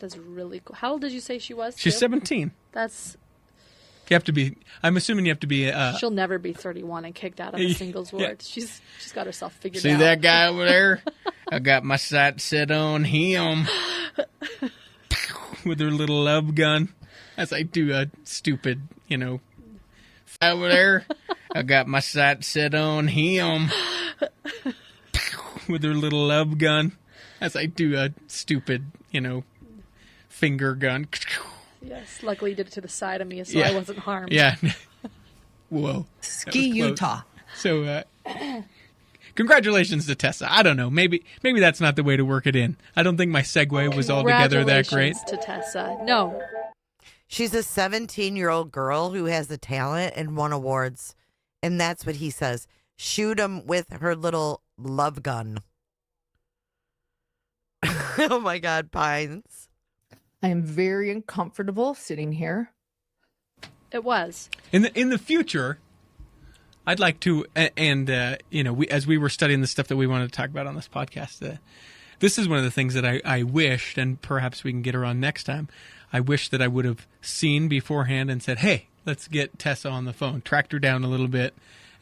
is really cool. How old did you say she was? She's 17. That's. You have to be. I'm assuming you have to be. She'll never be 31 and kicked out of the singles ward. She's got herself figured out. See that guy over there? I got my sight set on him with her little love gun, as I do a stupid, over there. I got my sight set on him with her little love gun, as I do a stupid, finger gun. Yes, luckily you did it to the side of me, so I wasn't harmed. Yeah. Whoa. Ski Utah. So, congratulations to Tessa. I don't know. Maybe that's not the way to work it in. I don't think my segue was altogether that great. Congratulations to Tessa. No. She's a 17-year-old girl who has the talent and won awards. And that's what he says. Shoot him with her little love gun. Oh, my God, Pines. I am very uncomfortable sitting here. It was. In the future, I'd like to, and we as we were studying the stuff that we wanted to talk about on this podcast, this is one of the things that I wished, and perhaps we can get her on next time. I wish that I would have seen beforehand and said, hey, let's get Tessa on the phone, tracked her down a little bit,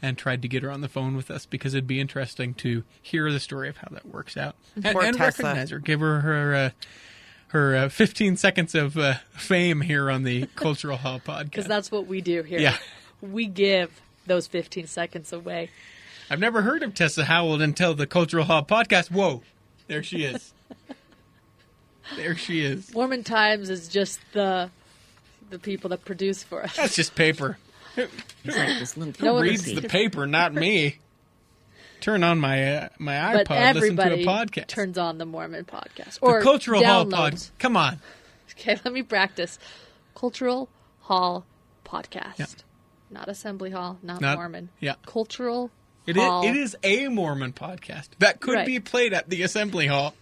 and tried to get her on the phone with us, because it'd be interesting to hear the story of how that works out. And recognize her, give her her 15 seconds of fame here on the Cultural Hall podcast. Because that's what we do here. Yeah. We give those 15 seconds away. I've never heard of Tessa Howell until the Cultural Hall podcast. Whoa, there she is. There she is. Mormon Times is just the people that produce for us. That's just paper. Who reads the paper? Not me. Turn on my but iPod, listen to a everybody podcast. turns on the Mormon podcast. The Or Cultural Hall downloads. Come on. Okay, let me practice. Cultural Hall podcast. Yeah. Not Assembly Hall, not Mormon. Yeah. Cultural It Hall. is a Mormon podcast that could Right. be played at the Assembly Hall.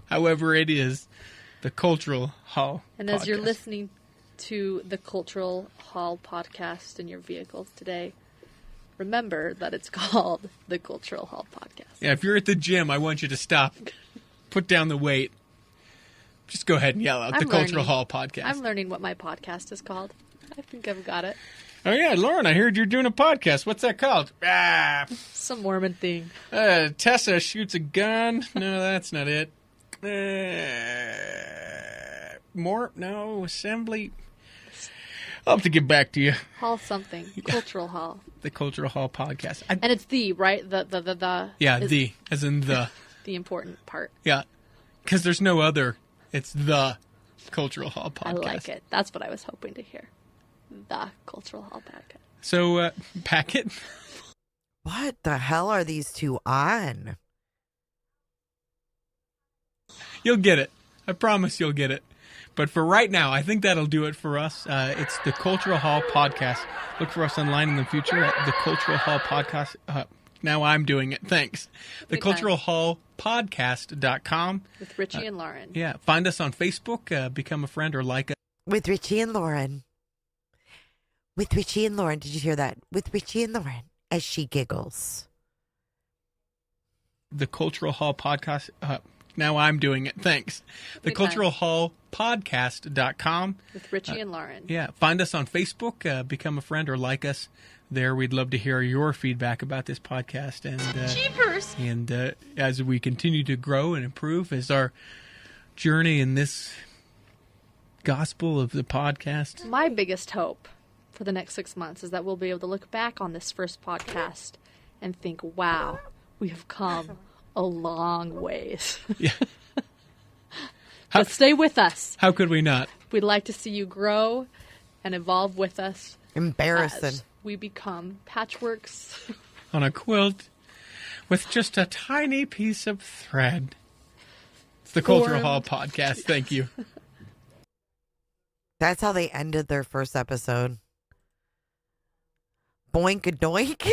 However, it is the Cultural Hall And podcast. as you're listening to the Cultural Hall podcast in your vehicles today, remember that it's called the Cultural Hall podcast. Yeah, if you're at the gym, I want you to stop. Put down the weight. Just go ahead and yell out the Cultural Hall podcast. I'm learning what my podcast is called. I think I've got it. Oh, yeah, Lauren, I heard you're doing a podcast. What's that called? Some Mormon thing. Tessa shoots a gun. No, that's not it. No, Assembly. I'll have to get back to you. Hall something. Cultural Hall. The Cultural Hall podcast. And it's the, right? The. Yeah, is the, as in the. The important part. Yeah, because there's no other. It's the Cultural Hall podcast. I like it. That's what I was hoping to hear. The Cultural Hall podcast. So, Packet? What the hell are these two on? You'll get it. I promise you'll get it. But for right now, I think that'll do it for us. It's the Cultural Hall podcast. Look for us online in the future at the Cultural Hall podcast. Now I'm doing it. Thanks. The Cultural Hall podcast.com. With Richie and Lauren. Yeah. Find us on Facebook. Become a friend or like us. With Richie and Lauren. With Richie and Lauren. Did you hear that? With Richie and Lauren as she giggles. The Cultural Hall podcast. Now I'm doing it. Thanks. The Cultural Hall podcast.com. With Richie and Lauren. Yeah. Find us on Facebook. Become a friend or like us there. We'd love to hear your feedback about this podcast. And Jeepers! And as we continue to grow and improve as our journey in this gospel of the podcast. My biggest hope for the next 6 months is that we'll be able to look back on this first podcast and think, wow, we have come a long ways. Yeah. But stay with us. How could we not? We'd like to see you grow and evolve with us. Embarrassing. As we become patchworks. On a quilt with just a tiny piece of thread. It's the Cultural Hall podcast. Thank you. That's how they ended their first episode. Boink a doink.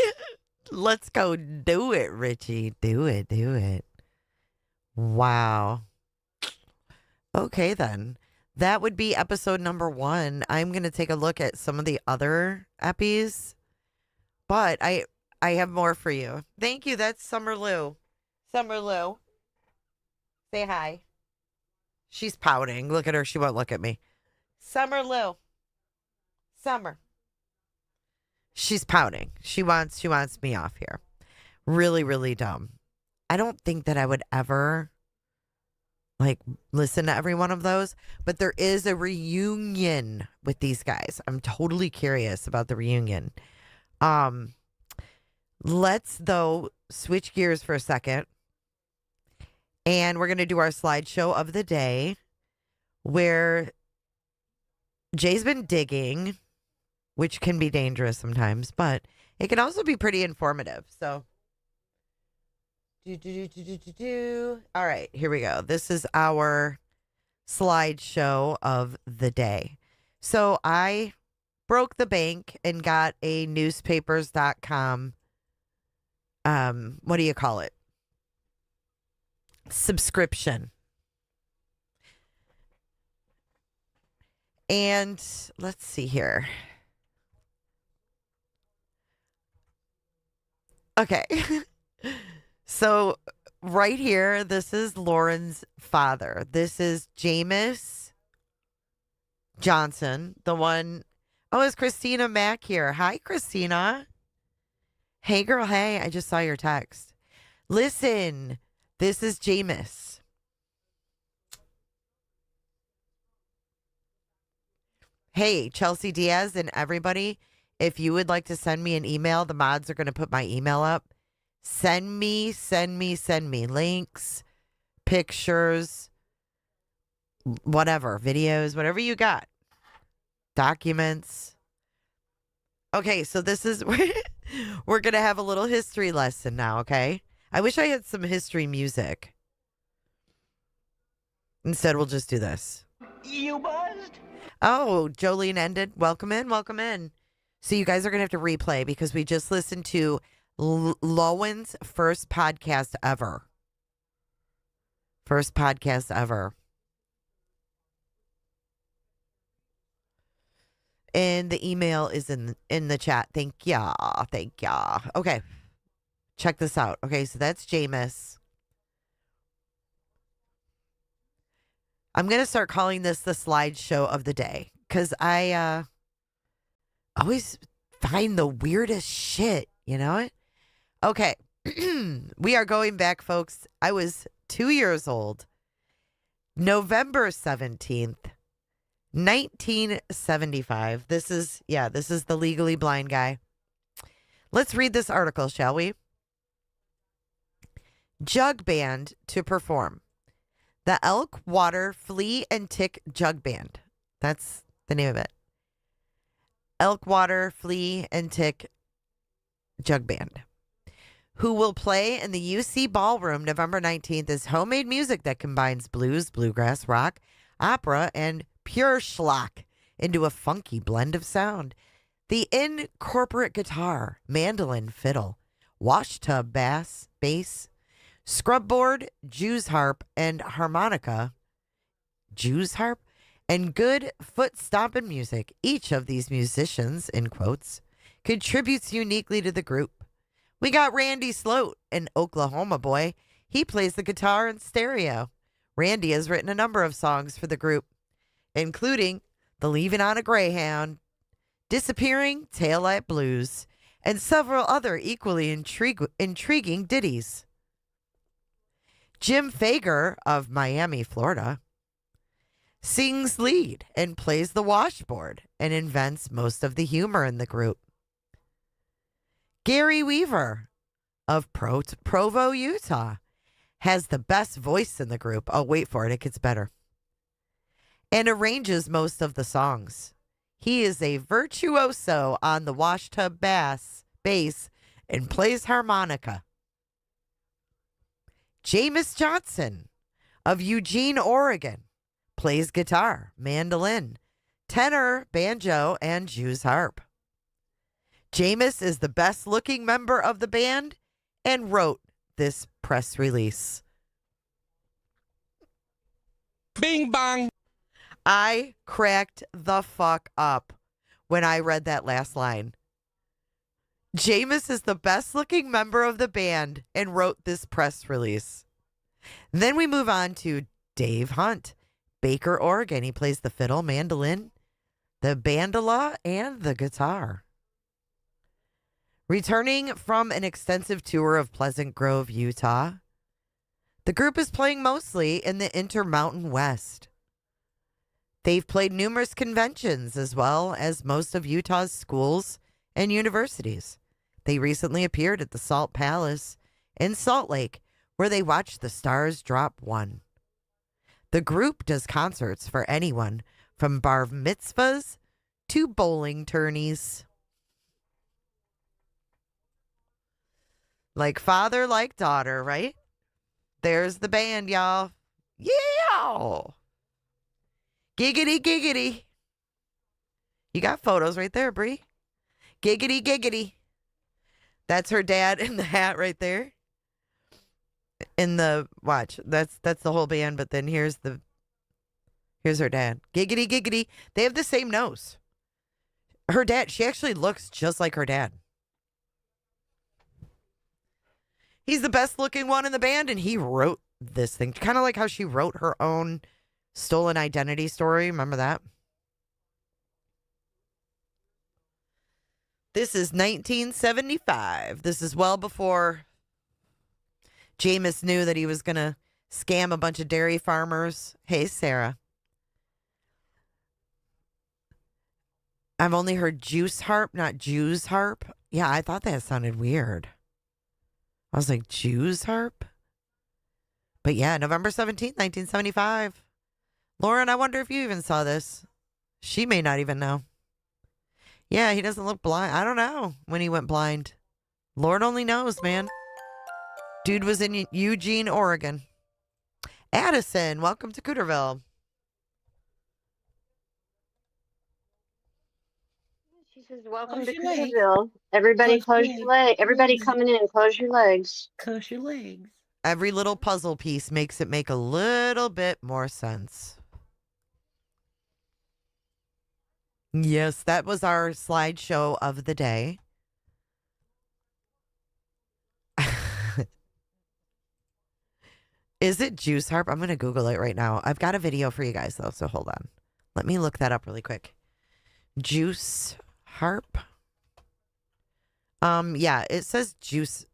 Let's go do it, Richie. Do it, do it. Wow. Okay, then. That would be episode number 1. I'm going to take a look at some of the other epis, but I have more for you. Thank you. That's Summer Lou. Summer Lou. Say hi. She's pouting. Look at her. She won't look at me. Summer Lou. Summer. She's pouting. She wants me off here. Really, really dumb. I don't think that I would ever listen to every one of those, but there is a reunion with these guys. I'm totally curious about the reunion. Let's though switch gears for a second. And we're going to do our slideshow of the day where Jay's been digging, which can be dangerous sometimes, but it can also be pretty informative. So, all right, here we go. This is our slideshow of the day. So I broke the bank and got a newspapers.com, what do you call it? Subscription. And let's see here. Okay. So right here, this is Lauren's father. This is Jameis Johnson, the one. Oh, is Christina Mack here? Hi, Christina. Hey, girl. Hey, I just saw your text. Listen, this is Jameis. Hey, Chelsea Diaz and everybody, if you would like to send me an email, the mods are going to put my email up. Send me links, pictures, whatever, videos, whatever you got, documents. Okay, so this is, we're going to have a little history lesson now, okay? I wish I had some history music. Instead, we'll just do this. You buzzed? Oh, Jolene ended. Welcome in, welcome in. So you guys are going to have to replay because we just listened to Lowen's first podcast ever. First podcast ever. And the email is in the chat. Thank ya. Thank ya. Okay. Check this out. Okay, so that's Jameis. I'm going to start calling this the slideshow of the day because I always find the weirdest shit, you know it? Okay. We are going back, folks. I was 2 years old. November 17th, 1975. This is the Legally Blind guy. Let's read this article, shall we? Jug Band to perform. The Elk, Water, Flea, and Tick Jug Band. That's the name of it. Elk, Water, Flea, and Tick Jug Band. Who will play in the UC Ballroom November 19th is homemade music that combines blues, bluegrass, rock, opera, and pure schlock into a funky blend of sound. The incorporate guitar, mandolin, fiddle, washtub bass, scrubboard, Jew's harp, and harmonica. Jew's harp? And good foot stomping music. Each of these musicians, in quotes, contributes uniquely to the group. We got Randy Sloat, an Oklahoma boy. He plays the guitar and stereo. Randy has written a number of songs for the group, including The Leaving on a Greyhound, Disappearing, Taillight Blues, and several other equally intriguing ditties. Jim Fager of Miami, Florida, sings lead and plays the washboard and invents most of the humor in the group. Gary Weaver of Provo, Utah, has the best voice in the group. Oh, wait for it. It gets better. And arranges most of the songs. He is a virtuoso on the washtub bass, and plays harmonica. Jameis Johnson of Eugene, Oregon, plays guitar, mandolin, tenor, banjo, and Jew's harp. Jameis is the best-looking member of the band and wrote this press release. Bing bong. I cracked the fuck up when I read that last line. Jameis is the best-looking member of the band and wrote this press release. Then we move on to Dave Hunt, Baker, Oregon. He plays the fiddle, mandolin, the bandola, and the guitar. Returning from an extensive tour of Pleasant Grove, Utah, the group is playing mostly in the Intermountain West. They've played numerous conventions as well as most of Utah's schools and universities. They recently appeared at the Salt Palace in Salt Lake, where they watched the Stars Drop One. The group does concerts for anyone from bar mitzvahs to bowling tourneys. Like father, like daughter, right? There's the band, y'all. Yeah! Giggity, giggity. You got photos right there, Bree. Giggity, giggity. That's her dad in the hat right there. In the watch. That's the whole band, but then here's her dad. Giggity, giggity. They have the same nose. Her dad, she actually looks just like her dad. He's the best looking one in the band, and he wrote this thing. Kind of like how she wrote her own stolen identity story. Remember that? This is 1975. This is well before Jameis knew that he was going to scam a bunch of dairy farmers. Hey, Sarah. I've only heard juice harp, not Jews harp. Yeah, I thought that sounded weird. I was like, Jews harp? But yeah, November 17th, 1975. Lauren, I wonder if you even saw this. She may not even know. Yeah, he doesn't look blind. I don't know when he went blind. Lord only knows, man. Dude was in Eugene, Oregon. Addison, welcome to Cooterville. She says, welcome to Cooterville. Everybody close your legs. Everybody coming in, close your legs. Close your legs. Every little puzzle piece makes it make a little bit more sense. Yes, that was our slideshow of the day. Is it juice harp? I'm going to Google it right now. I've got a video for you guys, though, so hold on. Let me look that up really quick. Juice harp. Yeah, it says juice.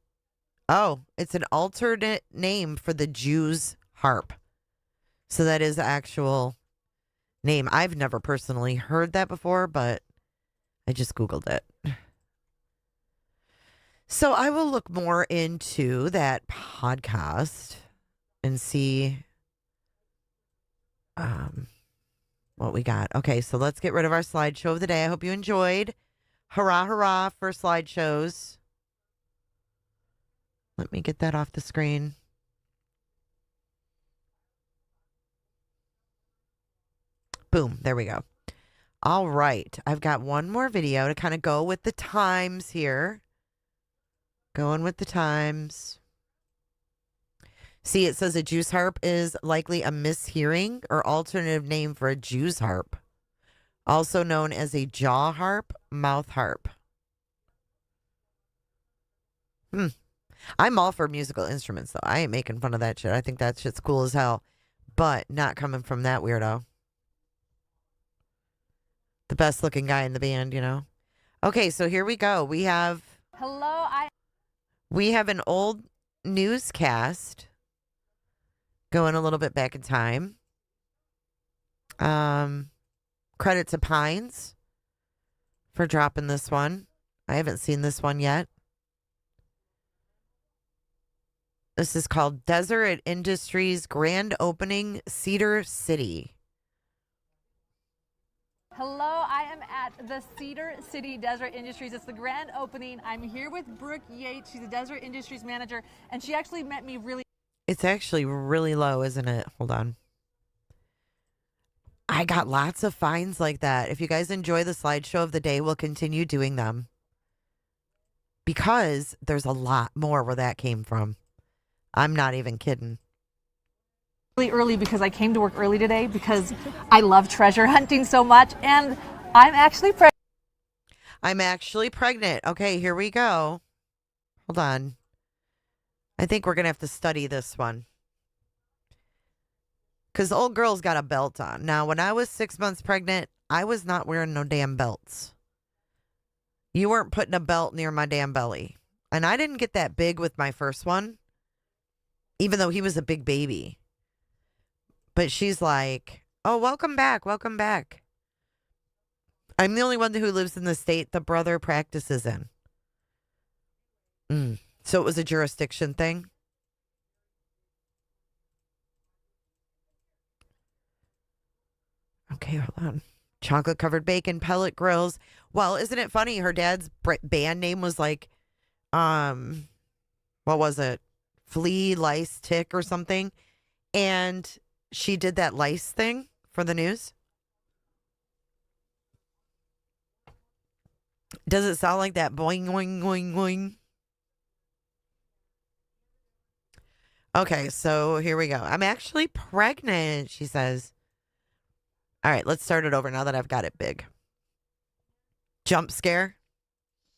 Oh, it's an alternate name for the Jews harp. So that is the actual name. I've never personally heard that before, but I just Googled it. So I will look more into that podcast and see what we got. Okay, so let's get rid of our slideshow of the day. I hope you enjoyed. Hurrah, hurrah for slideshows. Let me get that off the screen. Boom, there we go. All right, I've got one more video to kind of go with the times here. Going with the times. See, it says a juice harp is likely a mishearing or alternative name for a Jew's harp, also known as a jaw harp, mouth harp. I'm all for musical instruments, though. I ain't making fun of that shit. I think that shit's cool as hell, but not coming from that weirdo. The best looking guy in the band, you know. Okay, so here we go. We have an old newscast going a little bit back in time. Credit to Pines for dropping this one. I haven't seen this one yet. This is called Desert Industries Grand Opening, Cedar City. Hello, I am at the Cedar City Desert Industries. It's the grand opening. I'm here with Brooke Yates. She's the Desert Industries manager, and she actually met me really... It's actually really low, isn't it? Hold on. I got lots of finds like that. If you guys enjoy the slideshow of the day, we'll continue doing them. Because there's a lot more where that came from. I'm not even kidding. Really early because I came to work early today because I love treasure hunting so much, and I'm actually pregnant. I'm actually pregnant. Okay, here we go. Hold on. I think we're going to have to study this one. Because the old girl's got a belt on. Now, when I was 6 months pregnant, I was not wearing no damn belts. You weren't putting a belt near my damn belly. And I didn't get that big with my first one, even though he was a big baby. But she's like, oh, welcome back. Welcome back. I'm the only one who lives in the state the brother practices in. So it was a jurisdiction thing. Okay, hold on. Chocolate covered bacon, pellet grills. Well, isn't it funny? Her dad's band name was like, what was it? Flea, lice, tick or something. And she did that lice thing for the news. Does it sound like that? Boing, boing, boing, boing. Okay, so here we go. I'm actually pregnant, she says. All right, let's start it over now that I've got it big. Jump scare.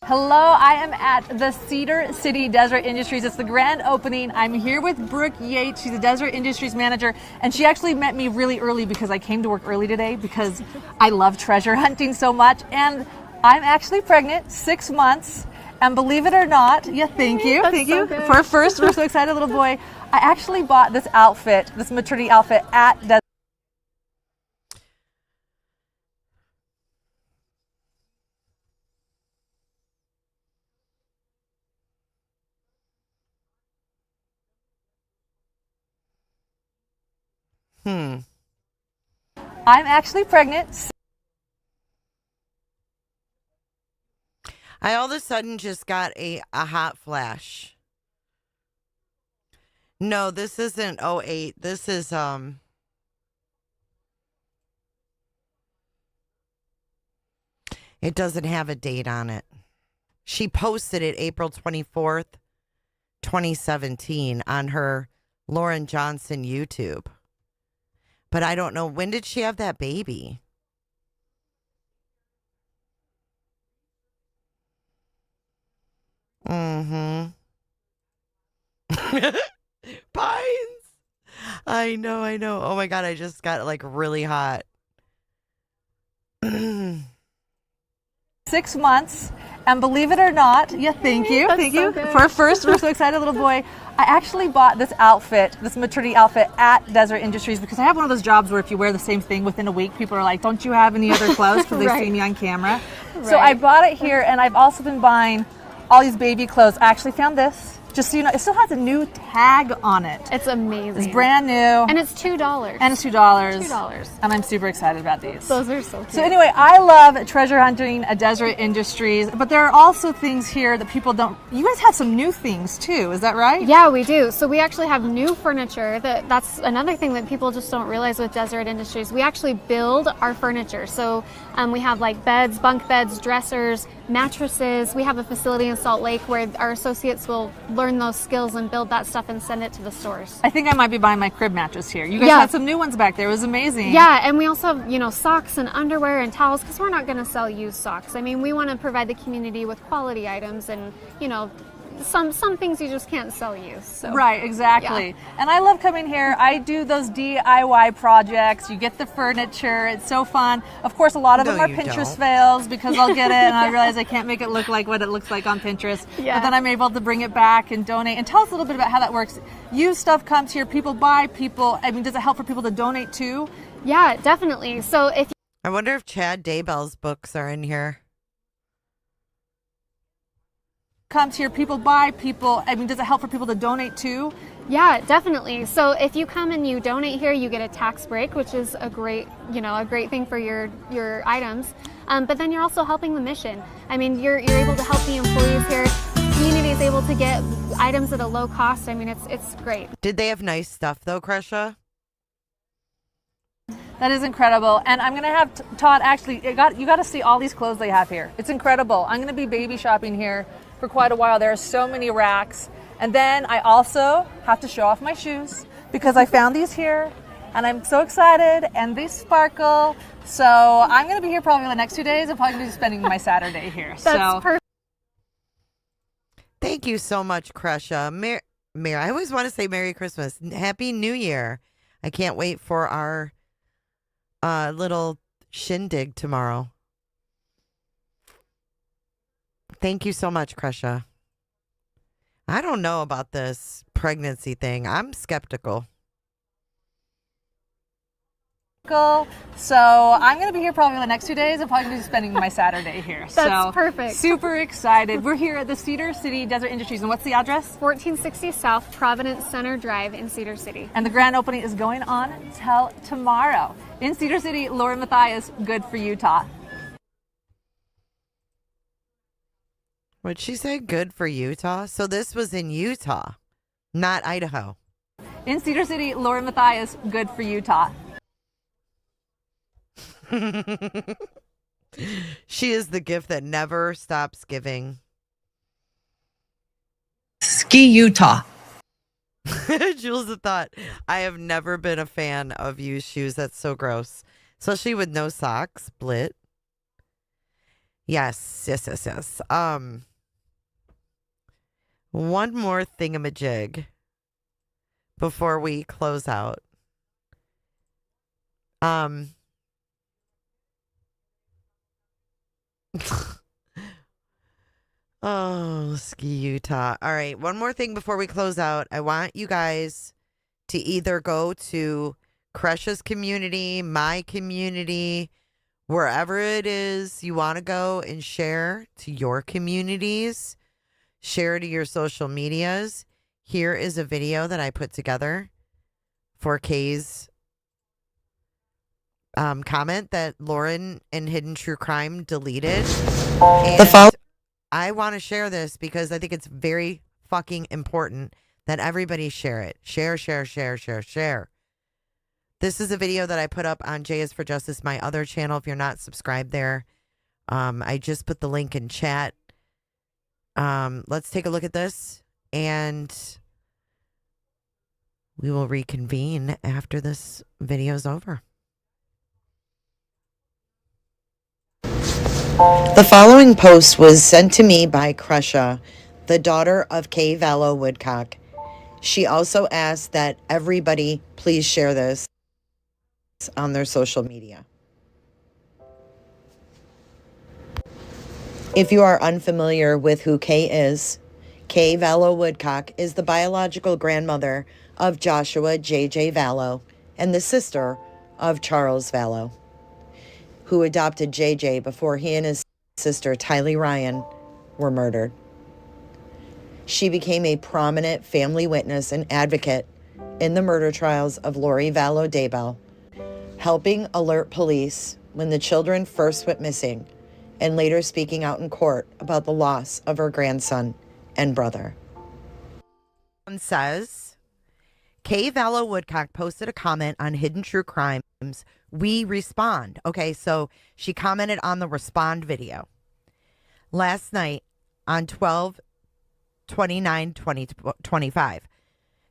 Hello, I am at the Cedar City Desert Industries. It's the grand opening. I'm here with Brooke Yates. She's the Desert Industries manager, and she actually met me really early because I came to work early today because I love treasure hunting so much. And I'm actually pregnant, 6 months. And believe it or not, thank you. Good. For a first, we're so excited, little boy. I actually bought this outfit, this maternity outfit at Desert. I'm actually pregnant. I all of a sudden just got a hot flash. No, this isn't '08. This is it doesn't have a date on it. She posted it April 24th, 2017 on her Lauren Johnson YouTube. But I don't know, when did she have that baby? Pines. I know. Oh my God, I just got like really hot. 6 months, and believe it or not, thank you. For a first, we're so excited, little boy. I actually bought this outfit, this maternity outfit at Desert Industries because I have one of those jobs where if you wear the same thing within a week, people are like, don't you have any other clothes because they see me on camera. So I bought it here, and I've also been buying all these baby clothes. I actually found this. Just so you know, it still has a new tag on it. It's amazing. It's brand new. And it's $2. $2. And I'm super excited about these. Those are so cute. So anyway, I love treasure hunting at Desert Industries, but there are also things here that people don't. You guys have some new things too, is that right? Yeah, we do. So we actually have new furniture. That's another thing that people just don't realize with Desert Industries. We actually build our furniture. So we have like beds, bunk beds, dressers, mattresses. We have a facility in Salt Lake where our associates will learn those skills and build that stuff and send it to the stores. I think I might be buying my crib mattress here. You guys had some new ones back there. It was amazing. Yeah, and we also have, socks and underwear and towels because we're not going to sell used socks. I mean, we want to provide the community with quality items and, some things you just can't sell used. So. Right, exactly. Yeah. And I love coming here. I do those DIY projects. You get the furniture. It's so fun. Of course, a lot of them are Pinterest fails because I'll get it and I realize I can't make it look like what it looks like on Pinterest. Yeah. But then I'm able to bring it back and donate. And tell us a little bit about how that works. Used stuff comes here. People buy. Does it help for people to donate too? Yeah, definitely. So I wonder if Chad Daybell's books are in here. Comes here, people buy, does it help for people to donate too? Yeah, definitely. So if you come and you donate here, you get a tax break, which is a great thing for your items. But then you're also helping the mission. I mean, you're able to help the employees here. The community is able to get items at a low cost. I mean, it's great. Did they have nice stuff though, Kresha? That is incredible. And I'm going to have Todd, actually, you got to see all these clothes they have here. It's incredible. I'm going to be baby shopping here for quite a while. There are so many racks. And then I also have to show off my shoes because I found these here and I'm so excited and they sparkle. So I'm going to be here probably the next 2 days. I'm probably going to be spending my Saturday here. That's perfect. Thank you so much, Kresha. Mary, I always want to say Merry Christmas. Happy New Year. I can't wait for our little shindig tomorrow. Thank you so much, Kresha. I don't know about this pregnancy thing. I'm skeptical. So I'm going to be here probably the next 2 days. I'm probably going to be spending my Saturday here. That's perfect. Super excited. We're here at the Cedar City Desert Industries. And what's the address? 1460 South Providence Center Drive in Cedar City. And the grand opening is going on till tomorrow. In Cedar City, Lauren Matthias, good for Utah. What'd she say? Good for Utah? So this was in Utah, not Idaho. In Cedar City, Lauren Matthias, good for Utah. She is the gift that never stops giving. Ski Utah. Jules the thought. I have never been a fan of used shoes. That's so gross. Especially with no socks. Blit. Yes. One more thingamajig before we close out. Oh, ski Utah. All right, one more thing before we close out. I want you guys to either go to Crush's community, my community, wherever it is you want to go and share to your communities, share to your social medias. Here is a video that I put together for Kay's comment that Lauren and Hidden True Crime deleted. And I want to share this because I think it's very fucking important that everybody share it. Share. This is a video that I put up on J is for Justice, my other channel. If you're not subscribed there, I just put the link in chat. Let's take a look at this, and we will reconvene after this video's over. The following post was sent to me by Crusha, the daughter of Kay Vallow Woodcock. She also asked that everybody please share this on their social media. If you are unfamiliar with who Kay is, Kay Vallow Woodcock is the biological grandmother of Joshua J.J. Vallow and the sister of Charles Vallow, who adopted J.J. before he and his sister, Tylee Ryan, were murdered. She became a prominent family witness and advocate in the murder trials of Lori Vallow Daybell, helping alert police when the children first went missing, and later speaking out in court about the loss of her grandson and brother. Says, Kay Vallow Woodcock posted a comment on Hidden True Crimes. We respond. Okay, so she commented on the respond video. Last night on 12/29/2025,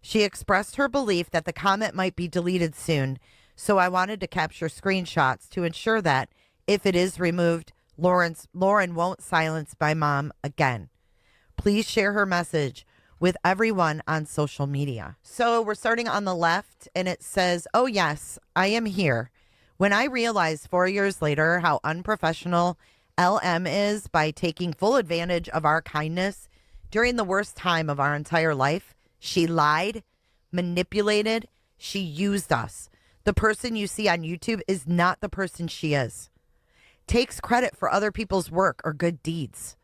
she expressed her belief that the comment might be deleted soon, so I wanted to capture screenshots to ensure that if it is removed, Lauren won't silence my mom again. Please share her message with everyone on social media. So we're starting on the left, and it says, oh yes, I am here. When I realized 4 years later how unprofessional LM is by taking full advantage of our kindness during the worst time of our entire life, she lied, manipulated, she used us. The person you see on YouTube is not the person she is. Takes credit for other people's work or good deeds.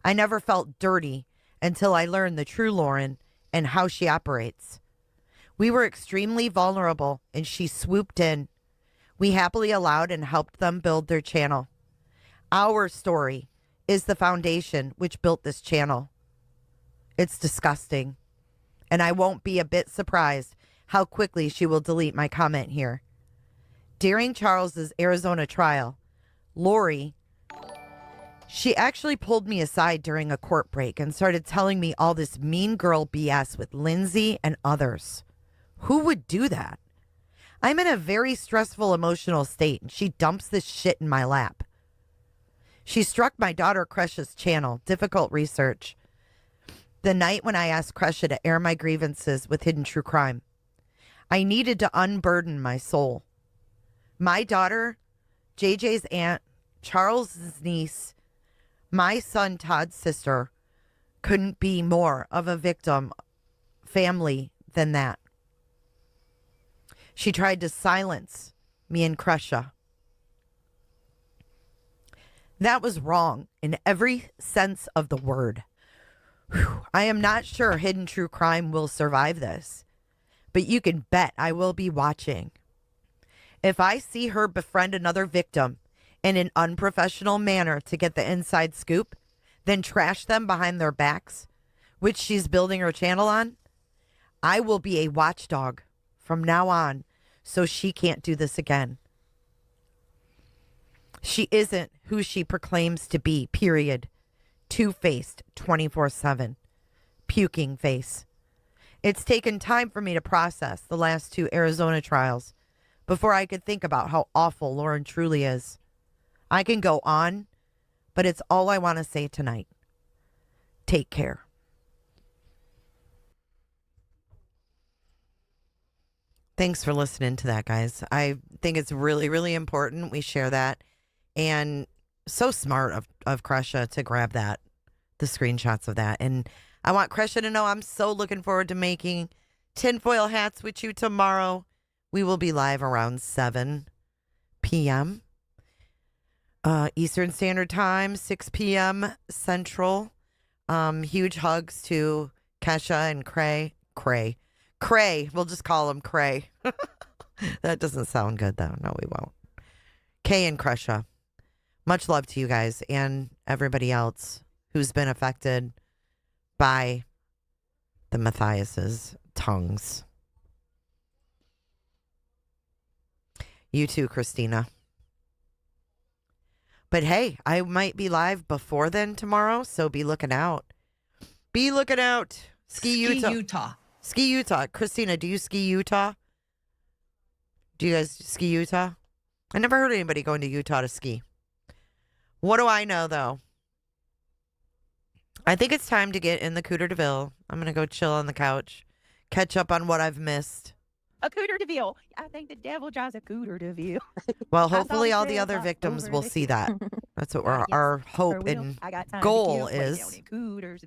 I never felt dirty until I learned the true Lauren and how she operates. We were extremely vulnerable and she swooped in. We happily allowed and helped them build their channel. Our story is the foundation which built this channel. It's disgusting. And I won't be a bit surprised how quickly she will delete my comment here. During Charles's Arizona trial, Lori, she actually pulled me aside during a court break and started telling me all this mean girl BS with Lindsay and others. Who would do that? I'm in a very stressful emotional state and she dumps this shit in my lap. She struck my daughter Crush's channel, Difficult Research, the night when I asked Crusha to air my grievances with Hidden True Crime. I needed to unburden my soul. My daughter, JJ's aunt, Charles's niece, my son Todd's sister couldn't be more of a victim family than that. She tried to silence me and Crusha. That was wrong in every sense of the word. Whew. I am not sure Hidden True Crime will survive this, but you can bet I will be watching. If I see her befriend another victim in an unprofessional manner to get the inside scoop, then trash them behind their backs, which she's building her channel on, I will be a watchdog from now on so she can't do this again. She isn't who she proclaims to be, period. Two-faced, 24/7. Puking face. It's taken time for me to process the last two Arizona trials before I could think about how awful Lauren truly is. I can go on, but it's all I want to say tonight. Take care. Thanks for listening to that, guys. I think it's really, really important we share that. And so smart of Kresha to grab the screenshots of that. And I want Kresha to know I'm so looking forward to making tinfoil hats with you tomorrow. We will be live around 7 p.m. Eastern Standard Time, 6 p.m. Central. Huge hugs to Kesha and Cray. We'll just call him Cray. That doesn't sound good, though. No, we won't. Kay and Kresha. Much love to you guys and everybody else who's been affected by the Matthias's tongues. You too, Christina. But hey, I might be live before then tomorrow, so be looking out. Be looking out. Ski Utah. Ski Utah. Christina, do you ski Utah? Do you guys ski Utah? I never heard anybody going to Utah to ski. What do I know, though? I think it's time to get in the Cooter DeVille. I'm going to go chill on the couch, catch up on what I've missed. A Cooter DeVille. I think the devil drives a Cooter DeVille. Well, hopefully all the other victims will see that. That's what our hope and goal is.